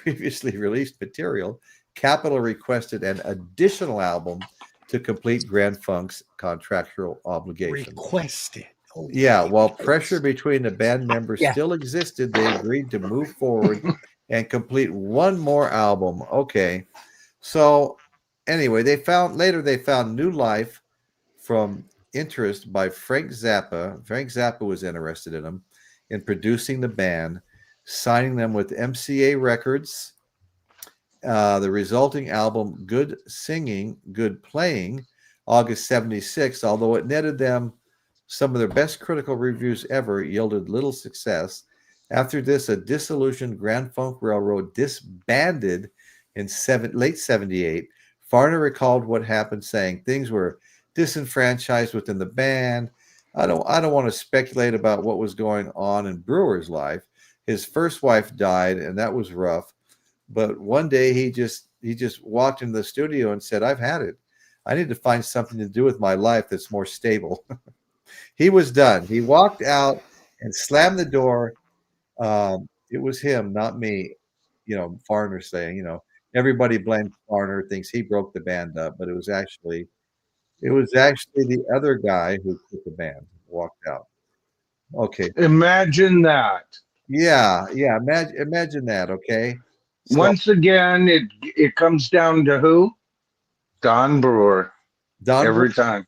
released material, Capitol requested an additional album to complete Grand Funk's contractual obligation. Requested. Oh, yeah, while pressure between the band members still existed, they agreed to move forward and complete 1 more album. Okay. So anyway, they found new life from interest by Frank Zappa. Frank Zappa was interested in them, in producing the band, signing them with MCA Records. The resulting album, "Good Singing, Good Playing," August '76, although it netted them some of their best critical reviews ever, yielded little success. After this, a disillusioned Grand Funk Railroad disbanded in late '78. Farner recalled what happened, saying, "Things were disenfranchised within the band. I don't want to speculate about what was going on in Brewer's life. His first wife died, and that was rough. But one day he just walked into the studio and said, 'I've had it. I need to find something to do with my life that's more stable.'" He was done. He walked out and slammed the door. It was him, not me. Farner saying, everybody blames Farner, thinks he broke the band up, but it was actually the other guy who quit the band, walked out. Okay. Imagine that. Yeah. Imagine that. Okay. So, once again, it comes down to who? Don Brewer. Every time.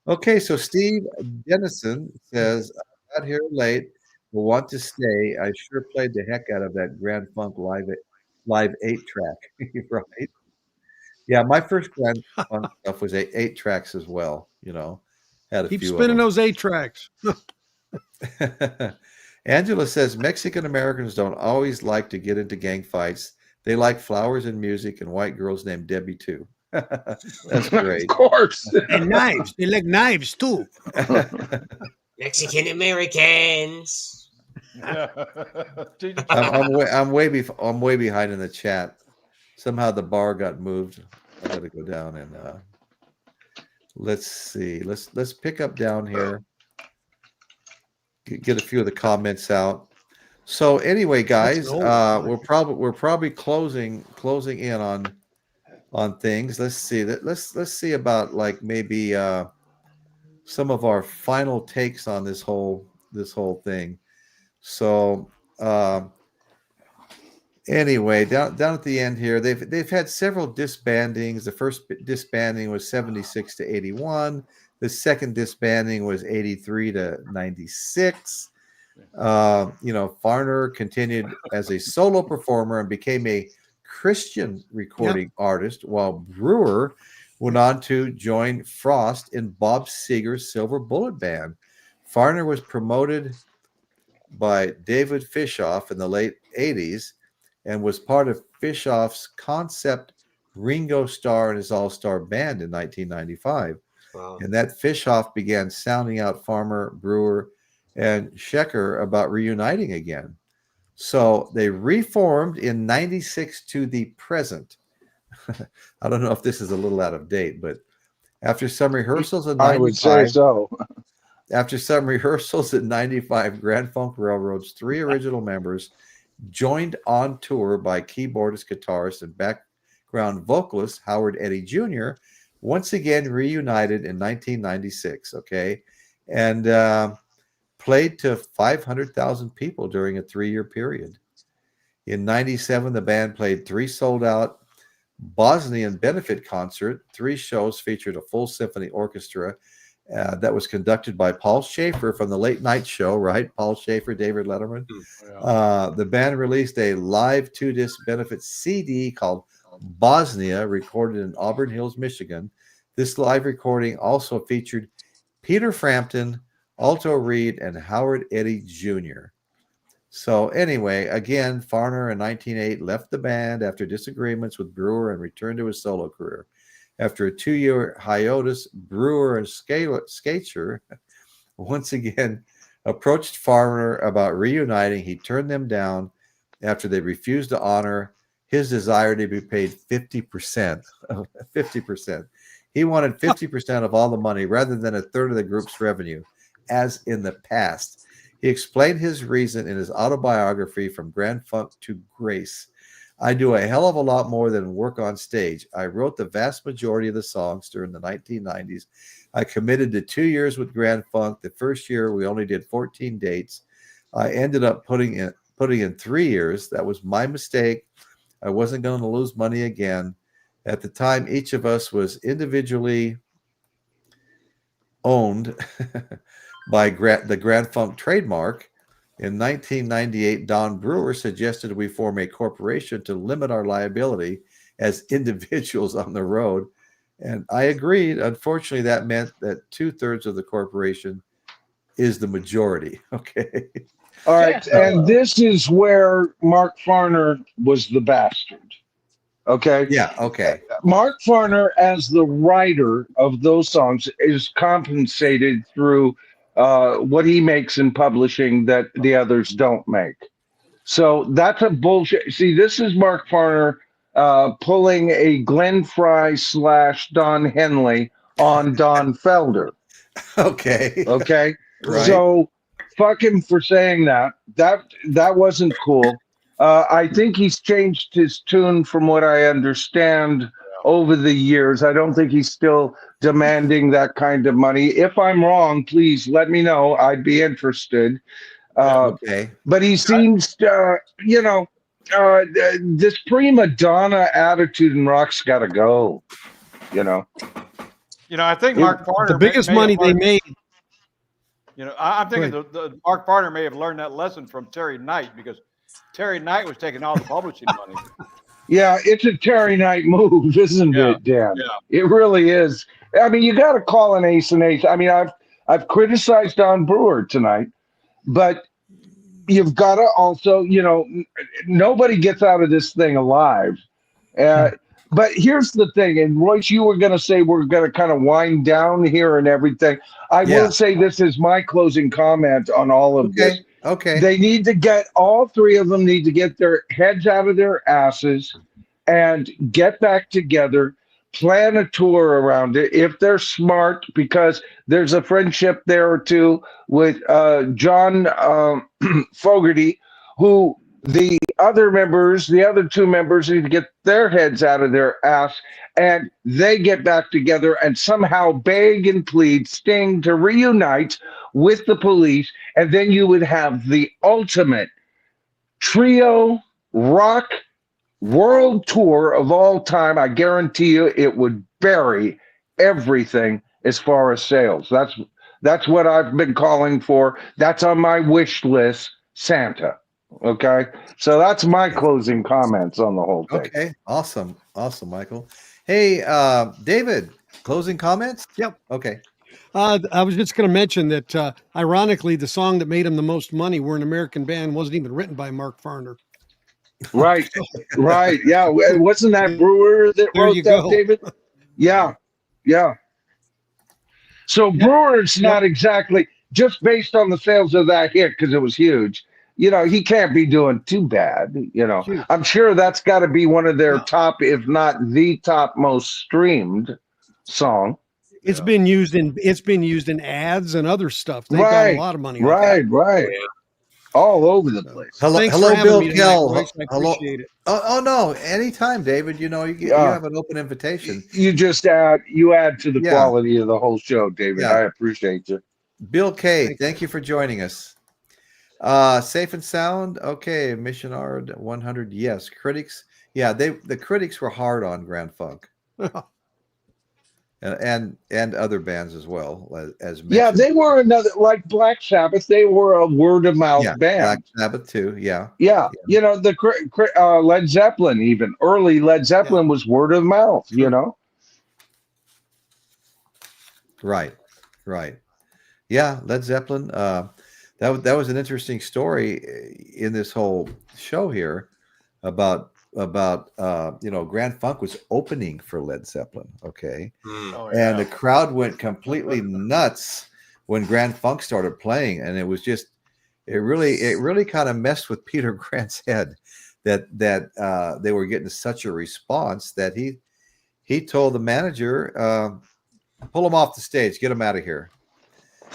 Okay, so Steve Dennison says, "I got here late, but want to stay. I sure played the heck out of that Grand Funk live 8-track." Right? Yeah, my first Grand Funk stuff was 8 tracks as well. Had a Keep few. Spinning those 8 tracks. Angela says, "Mexican Americans don't always like to get into gang fights. They like flowers and music and white girls named Debbie too." That's great. Of course. And knives. They like knives too. Mexican Americans. I'm way behind in the chat. Somehow the bar got moved. I got to go down and let's see. Let's pick up down here. Get a few of the comments out. So anyway, guys, we're probably closing in on things. Let's see that. Let's see about like maybe some of our final takes on this whole thing. So anyway, down at the end here, they've had several disbandings. The first disbanding was 76 to 81. The second disbanding was 83 to 96. Farner continued as a solo performer and became a Christian recording artist, while Brewer went on to join Frost in Bob Seger's Silver Bullet Band. Farner was promoted by David Fishoff in the late 80s and was part of Fishoff's concept Ringo Starr and his all-star band in 1995. Wow. And that Fishoff began sounding out Farmer, Brewer, and SCHACHER about reuniting again. So they reformed in 96 to the present. I don't know if this is a little out of date, but after some rehearsals in 95, I would say so. After some rehearsals in 95, Grand Funk Railroad's three original members, joined on tour by keyboardist, guitarist, and background vocalist Howard Eddy Jr., once again reunited in 1996, okay? And played to 500,000 people during a 3-year period. In 97, the band played 3 sold-out Bosnian benefit concert. 3 shows featured a full symphony orchestra that was conducted by Paul Schaefer from the Late Night Show, right? Paul Schaefer, David Letterman. The band released a live 2-disc benefit CD called Bosnia, recorded in Auburn Hills, Michigan. This live recording also featured Peter Frampton, Alto Reed, and Howard Eddy Jr. So anyway, again, Farner in 1908 left the band after disagreements with Brewer and returned to his solo career. After a 2-year hiatus, Brewer and SCHACHER once again approached Farner about reuniting. He turned them down after they refused to honor his desire to be paid 50%. 50%. He wanted 50% of all the money rather than a third of the group's revenue, as in the past. He explained his reason in his autobiography, From Grand Funk to Grace. I do a hell of a lot more than work on stage. I wrote the vast majority of the songs during the 1990s. I committed to 2 years with Grand Funk. The first year, we only did 14 dates. I ended up putting in 3 years. That was my mistake. I wasn't going to lose money again. At the time, each of us was individually owned by the Grand Funk trademark. In 1998, Don Brewer suggested we form a corporation to limit our liability as individuals on the road. And I agreed. Unfortunately, that meant that 2/3 of the corporation is the majority. Okay. All right. And this is where Mark Farner was the bastard. Okay. Yeah. Okay. Mark Farner, as the writer of those songs, is compensated through what he makes in publishing that the others don't make. So that's a bullshit. See, this is Mark Farner pulling a Glenn Fry / Don Henley on Don Felder. Okay. Okay. Right. So fuck him for saying that. That wasn't cool. I think he's changed his tune from what I understand over the years. I don't think he's still demanding that kind of money. If I'm wrong, please let me know. I'd be interested. Okay. But he seems, this prima donna attitude in rock's got to go, I think Mark Farner, the biggest money they made. I'm thinking the Mark Farner may have learned that lesson from Terry Knight, because Terry Knight was taking all the publishing money. Yeah, it's a Terry Knight move, isn't it, Dan? Yeah. It really is. I mean, you got to call an ace an ace. I mean, I've criticized Don Brewer tonight, but you've got to also, nobody gets out of this thing alive. But here's the thing, and Royce, you were going to say we're going to kind of wind down here and everything. I will say this is my closing comment on all of this. Okay. They need to all 3 of them need to get their heads out of their asses and get back together, plan a tour around it if they're smart, because there's a friendship there or two with John Fogerty, who the other two members need to get their heads out of their ass, and they get back together and somehow beg and plead Sting to reunite with the Police, and then you would have the ultimate trio rock world tour of all time. I guarantee you it would bury everything as far as sales. That's what I've been calling for. That's on my wish list, Santa. Okay, so that's my closing comments on the whole thing. Okay, awesome, Michael. Hey, David, closing comments? Yep. Okay. I was just going to mention that, ironically, the song that made him the most money, "We're an American Band," wasn't even written by Mark Farner. Right, right, yeah. Wasn't that Brewer that There wrote you that, go. David? Yeah, yeah. So Brewer's not exactly just based on the sales of that hit because it was huge. You know, he can't be doing too bad. You know, Huge. I'm sure that's got to be one of their No. top, if not the top most streamed song. It's been used in ads and other stuff. They got Right, a lot of money. off right, it. right. Oh, yeah. All over the place. Hello, Thanks hello, for having Bill me tonight, Kell. Royce. I Hello. appreciate it. Oh no, anytime, David. You know, you have an open invitation. You just add to the Yeah. quality of the whole show, David. Yeah. I appreciate you. Bill K, thank you for joining us. Safe and sound. Okay, Missionard 100. Yes, critics. Yeah, the critics were hard on Grand Funk. And other bands as well, as mentioned. Yeah, they were another, like Black Sabbath. They were a word of mouth Yeah, band. Black Sabbath too. Yeah. Yeah, you know, the Led Zeppelin, even early Led Zeppelin was word of mouth. You know. Right. Yeah, Led Zeppelin. That was an interesting story in this whole show here about Grand Funk was opening for Led Zeppelin. Okay. Oh, And the crowd went completely nuts when Grand Funk started playing, and it was just it really kind of messed with Peter Grant's head that they were getting such a response that he told the manager, pull him off the stage, get him out of here.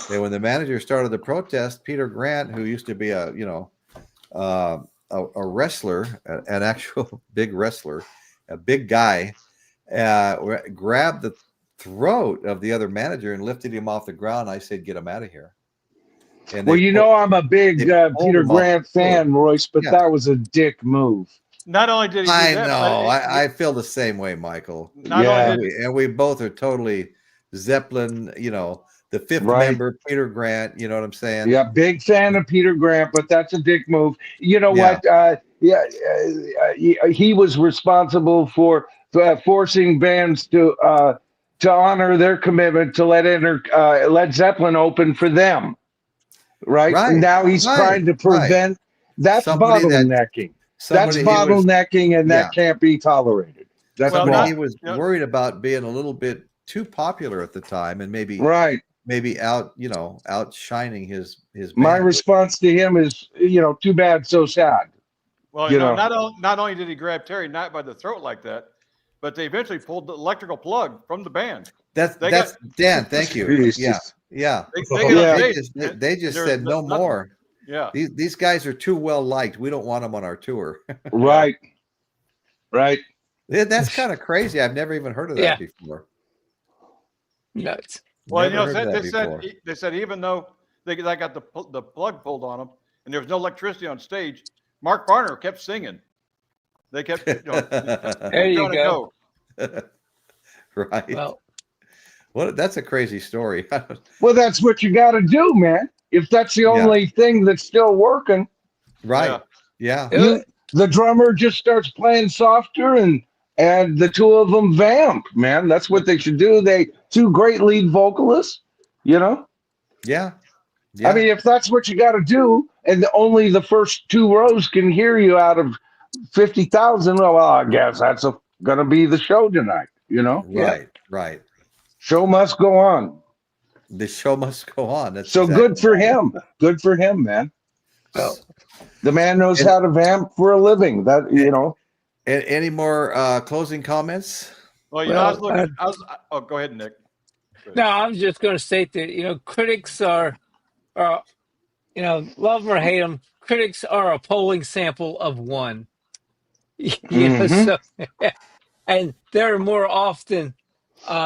And when the manager started the protest, Peter Grant, who used to be a wrestler, an actual big wrestler, a big guy, grabbed the throat of the other manager and lifted him off the ground. I said, get him out of here. And Well, I'm a big Peter Grant fan, Royce, but that was a dick move. Not only did he do I that, know. but I feel the same way, Michael. Not only And we both are totally Zeppelin, the fifth Right. member, Peter Grant, you know what I'm saying? Yeah, big fan of Peter Grant, but that's a dick move. You know Yeah. what? He was responsible for forcing bands to honor their commitment to let Led Zeppelin open for them. Right. Right, And now he's right, trying to prevent. That's Somebody bottlenecking. That's Somebody he was- bottlenecking, and that can't be tolerated. That's Well, wrong. he was worried about being a little bit too popular at the time, and maybe outshining his My band. response to him is, too bad, so sad. Well, not only did he grab Terry Knight by the throat like that, but they eventually pulled the electrical plug from the band. That's Dan. Thank you. Jesus. Yeah. They They just there said was no nothing. more. Yeah. These guys are too well liked. We don't want them on our tour. Right. Right. That's kind of crazy. I've never even heard of that before. Nuts. Well, Never heard that before. they said even though they got the plug pulled on them and there was no electricity on stage, Mark Farner kept singing. They kept. There you go. Right. Well, that's a crazy story. Well, that's what you got to do, man. If that's the only thing that's still working, Right. Yeah. the drummer just starts playing softer, and the two of them vamp, man. That's what they should do. Two great lead vocalists, Yeah. I mean, if that's what you got to do, and only the first two rows can hear you out of 50,000, well, I guess that's going to be the show tonight, Right. Show must go on. The show must go on. That's So exactly good for him. Good for him, man. Well, The man knows how to vamp for a living. Any more closing comments? Well, you know, I was Well, looking. Oh, go ahead, Nick. Go ahead. no, I was just going to state that critics are love 'em or hate them. Critics are a polling sample of one. Hmm. So and they're more often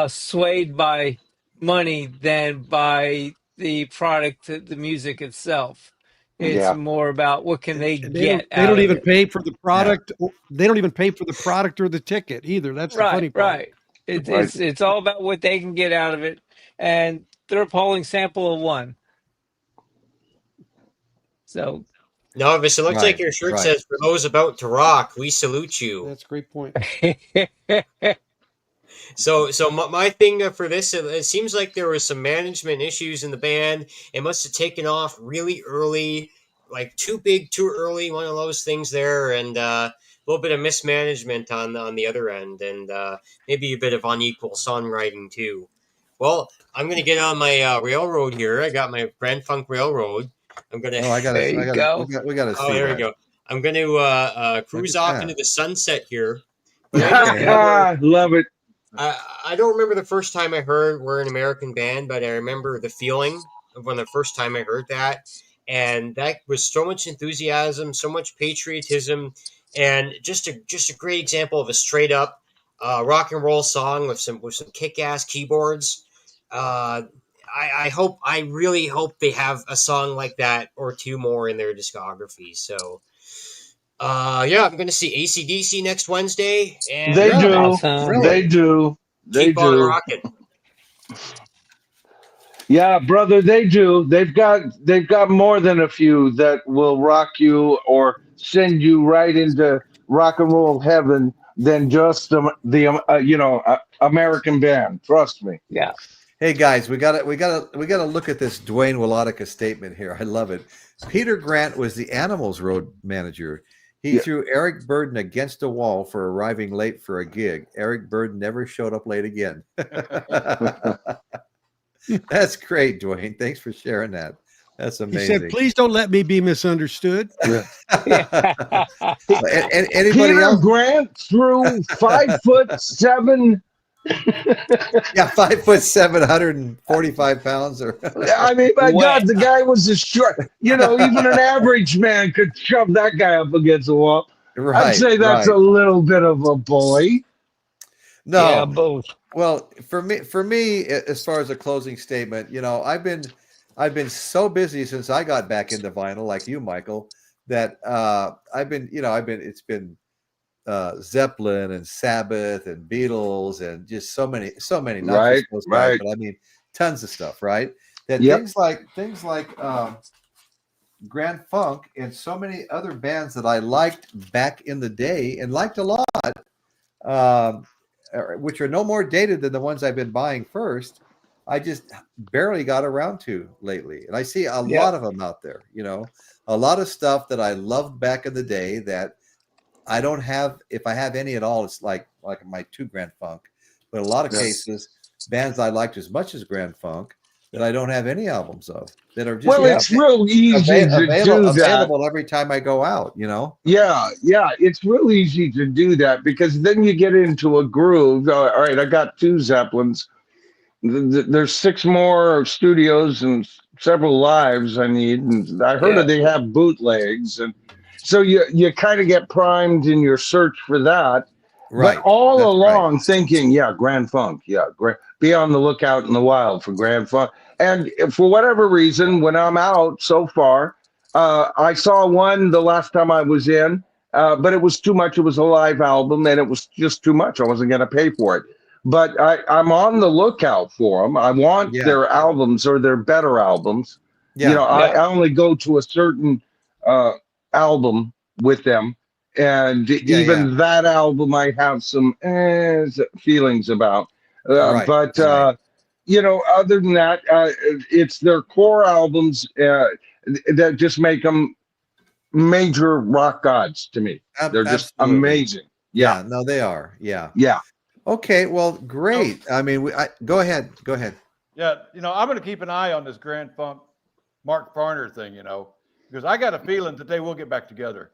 swayed by money than by the product, the music itself. It's Yeah. more about what can And they and they don't get they out don't of even it. pay for the Yeah. product. They don't even pay for the product or the ticket either. That's the Right, funny part. right. It's Right. it's it's all about what they can get out of it, and they're a polling sample of one. So Novice, it looks like Right. your shirt Right. says, "For those about to rock, we salute you." That's a great point. So my thing for this, it seems like there was some management issues in the band. It must have taken off really early, like too big, too early. One of those things there, and a little bit of mismanagement on the other end, and maybe a bit of unequal songwriting too. Well, I'm gonna get on my railroad here. I got my Grand Funk Railroad. I'm gonna. Oh, there you go. we got to Oh, see there we that. go. I'm going to Look cruise at off that. into the sunset here. But I just Okay. remember, Love it. I don't remember the first time I heard we're an American band, but I remember the feeling of when the first time I heard that. And that was so much enthusiasm, so much patriotism, and just a great example of a straight up rock and roll song with some kick ass keyboards. Uh, I really hope they have a song like that or two more in their discography. So, yeah, I'm going to see AC/DC next Wednesday, and They Really? do. Awesome. They Really? do. They keep on do. rocking. Yeah, brother, they do. They've got more than a few that will rock you or send you right into rock and roll heaven than just the American band. Trust me. Yeah. Hey guys, we gotta look at this Dwayne Wolotica statement here. I love it. Peter Grant was the Animals road manager. He Yeah. threw Eric Burden against a wall for arriving late for a gig. Eric Burden never showed up late again. That's great, Dwayne. Thanks for sharing that. That's He amazing. said, "Please don't let me be misunderstood." Anybody Peter else? Grant threw 5'7". Yeah, 5'7", 145 pounds. Or I mean, my Wait. God, the guy was a short. Even an average man could shove that guy up against the wall. I'd right, say that's right. a little bit of a bully. Yeah, No, both. well, for me, as far as a closing statement, I've been so busy since I got back into vinyl, like you, Michael, that it's been Zeppelin and Sabbath and Beatles and just so many, not Right, just those guys, right. but I mean tons of stuff, right? That Yep. things like Grand Funk and so many other bands that I liked back in the day and liked a lot. Which are no more dated than the ones I've been buying first. I just barely got around to lately. And I see a lot of them out there, a lot of stuff that I loved back in the day that I don't have. If I have any at all, it's like my two Grand Funk, but a lot of cases, bands I liked as much as Grand Funk that I don't have any albums of that are just Well, it's real easy to do that. available every time I go out, Yeah, it's real easy to do that because then you get into a groove. All right, I got two Zeppelins. There's 6 more studios and several lives I need. And I heard Yeah. that they have bootlegs, and so you kind of get primed in your search for that. Right. But all That's along right. thinking, yeah, Grand Funk, be on the lookout in the wild for Grand Funk. And for whatever reason, when I'm out so far, I saw one the last time I was in, but it was too much. It was a live album, and it was just too much. I wasn't going to pay for it. But I'm on the lookout for them. I want their albums or their better albums. Yeah. I only go to a certain album with them. And even that album, I have some feelings about. Right. But, Right. other than that, it's their core albums that just make them major rock gods to me. They're just Absolutely. amazing. Yeah. No, they are. Yeah. Yeah. Okay. Well, great. I mean, go ahead. Go ahead. Yeah, I'm going to keep an eye on this Grand Funk Mark Farner thing, because I got a feeling that they will get back together.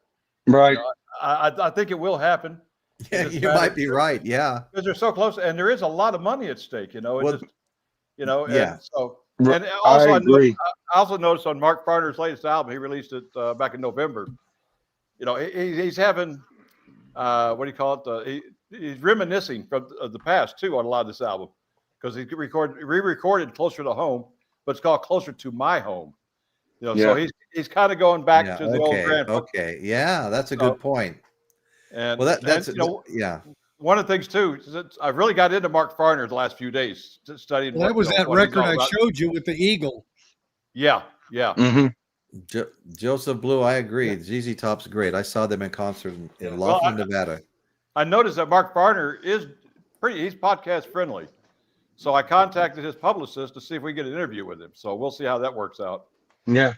Right. I think it will happen. Yeah, you might be right. Yeah. Because they're so close, and there is a lot of money at stake. It's Well, just, yeah. and so, and also I agree. I also noticed on Mark Farner's latest album, he released it back in November. He's having what do you call it? He's reminiscing from the past too on a lot of this album, because he re-recorded Closer to Home, but it's called Closer to My Home. So he's kind of going back to the old Grand Funk. Okay, yeah, that's a good point. And well, that's yeah. One of the things too is that I really got into Mark Farner the last few days studying. Well, that was that record I showed you with the eagle. Yeah, yeah. Mm-hmm. Joseph Blue, I agree. ZZ Top's great. I saw them in concert in Laughlin, Nevada. I noticed that Mark Farner he's podcast friendly. So I contacted his publicist to see if we get an interview with him. So we'll see how that works out. Yeah.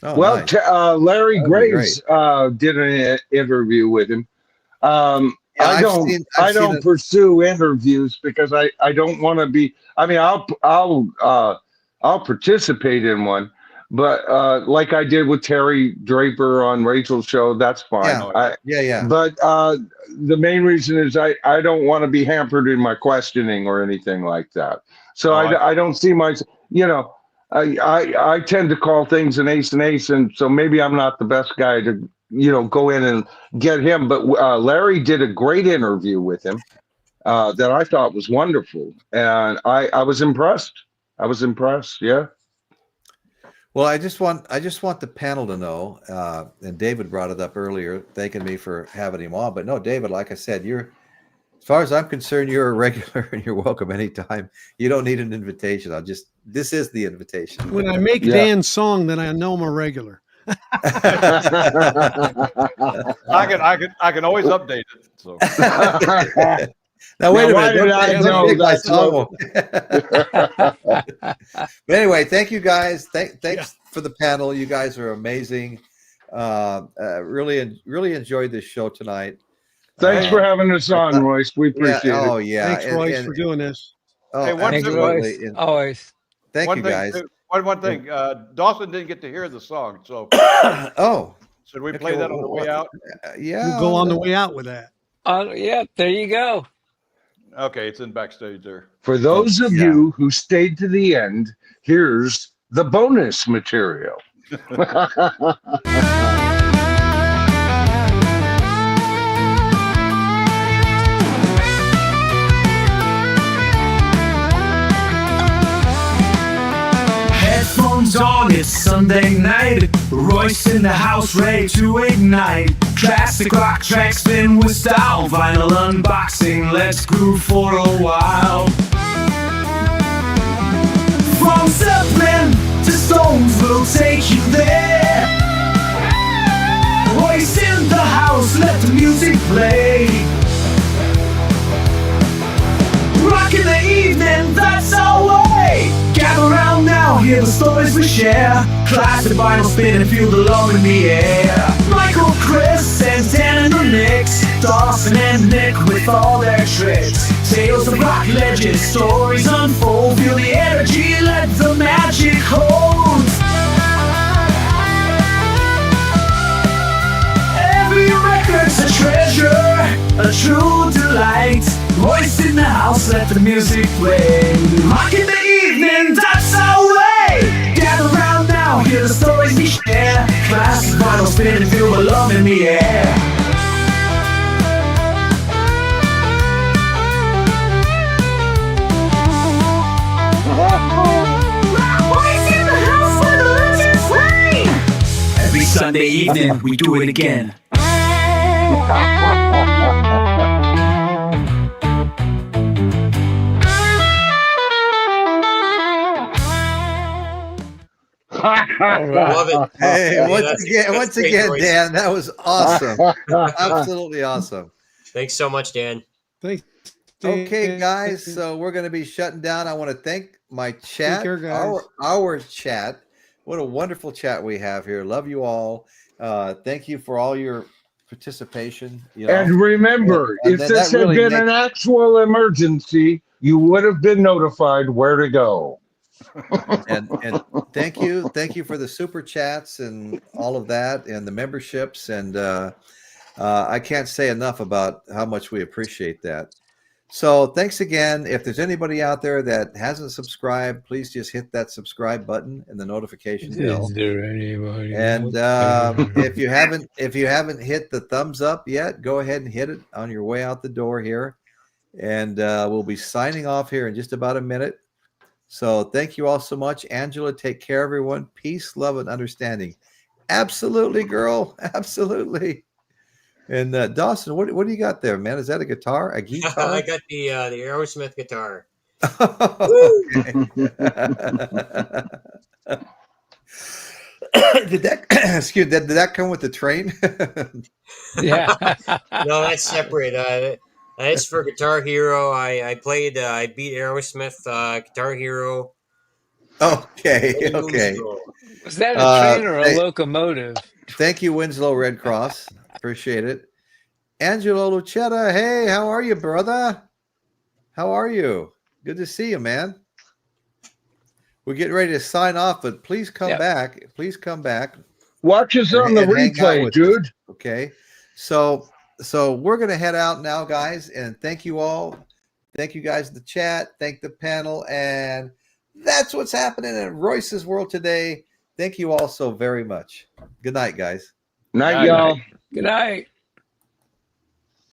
Oh, well, nice. Larry Graves did an interview with him. I don't pursue interviews because I don't want to be. I mean, I'll participate in one, but like I did with Terry Draper on Rachel's show, that's fine. Yeah. But the main reason is I don't want to be hampered in my questioning or anything like that. So I don't see myself. I tend to call things an ace, and so maybe I'm not the best guy to go in and get him. But Larry did a great interview with him that I thought was wonderful, and I was impressed. Yeah. Well, I just want the panel to know, and David brought it up earlier, thanking me for having him on. But no, David, like I said, as far as I'm concerned, you're a regular and you're welcome anytime. You don't need an invitation. This is the invitation. When I make Dan's song, then I know I'm a regular. I can always update it. So. Now wait a minute. But anyway, thank you guys. Thanks for the panel. You guys are amazing. Really enjoyed this show tonight. Thanks for having us on, Royce. We appreciate it. Oh yeah. Thanks, Royce, for doing this. Oh, hey, absolutely. Always. Thank you, guys. One thing. Dawson didn't get to hear the song, so. Should we play that on the way out? Yeah. We'll go on the way out with that. Yeah, there you go. Okay, it's in backstage there. For those of you who stayed to the end, here's the bonus material. Headphones on, it's Sunday night. Royce in the house, ready to ignite. Classic rock tracks spin with style. Vinyl unboxing, let's groove for a while. From Zeppelin to Stones, we'll take you there. Royce in the house, let the music play. Rock in the evening, that's our way. Gather around now, hear the stories we share. Classic vinyl spin and feel the love in the air. Michael, Chris, and Dan and the Nicks, Dawson and Nick with all their tricks. Tales of rock legends, stories unfold. Feel the energy, let the magic hold. Every record's a treasure, a true delight. Voice in the house, let the music play. Rock in the evening, that's our way. Gather round now, hear the stories we share. Classic vinyl spin and feel the love in the air. Voice in the house, let the legends play. Every Sunday evening, we do it again. Love it. Hey, Yeah, once great, again, Royce. Dan, that was awesome. Absolutely awesome. Thanks so much, Dan. Thanks. Okay, guys, so we're going to be shutting down. I want to thank my chat, Take care, guys. our chat. What a wonderful chat we have here. Love you all. Thank you for all your participation. And remember, if this had been an actual emergency, you would have been notified where to go. and thank you for the super chats and all of that and the memberships, and I can't say enough about how much we appreciate that. So thanks again. If there's anybody out there that hasn't subscribed, please just hit that subscribe button and the notification bell. Is there anybody? And if you haven't hit the thumbs up yet, go ahead and hit it on your way out the door here. And we'll be signing off here in just about a minute. So thank you all so much. Angela, take care, everyone. Peace, love, and understanding. Absolutely, girl. Absolutely. And Dawson, what do you got there, man? Is that a guitar? A guitar? I got the Aerosmith guitar. Did that come with the train? Yeah. No, that's separate. That's for Guitar Hero. I beat Aerosmith Guitar Hero. Okay. many moons Okay. ago. Was that a train or a Hey, locomotive? thank you, Winslow Red Cross. Appreciate it. Angelo Lucetta, hey, how are you, brother? How are you? Good to see you, man. We're getting ready to sign off, but please come back. Please come back. Watch us on the and hang out replay, with dude. us, okay. So we're gonna head out now, guys, and thank you all. Thank you guys in the chat. Thank the panel, and that's what's happening in Royce's world today. Thank you all so very much. Good night, guys. Night, Night. y'all. Good night.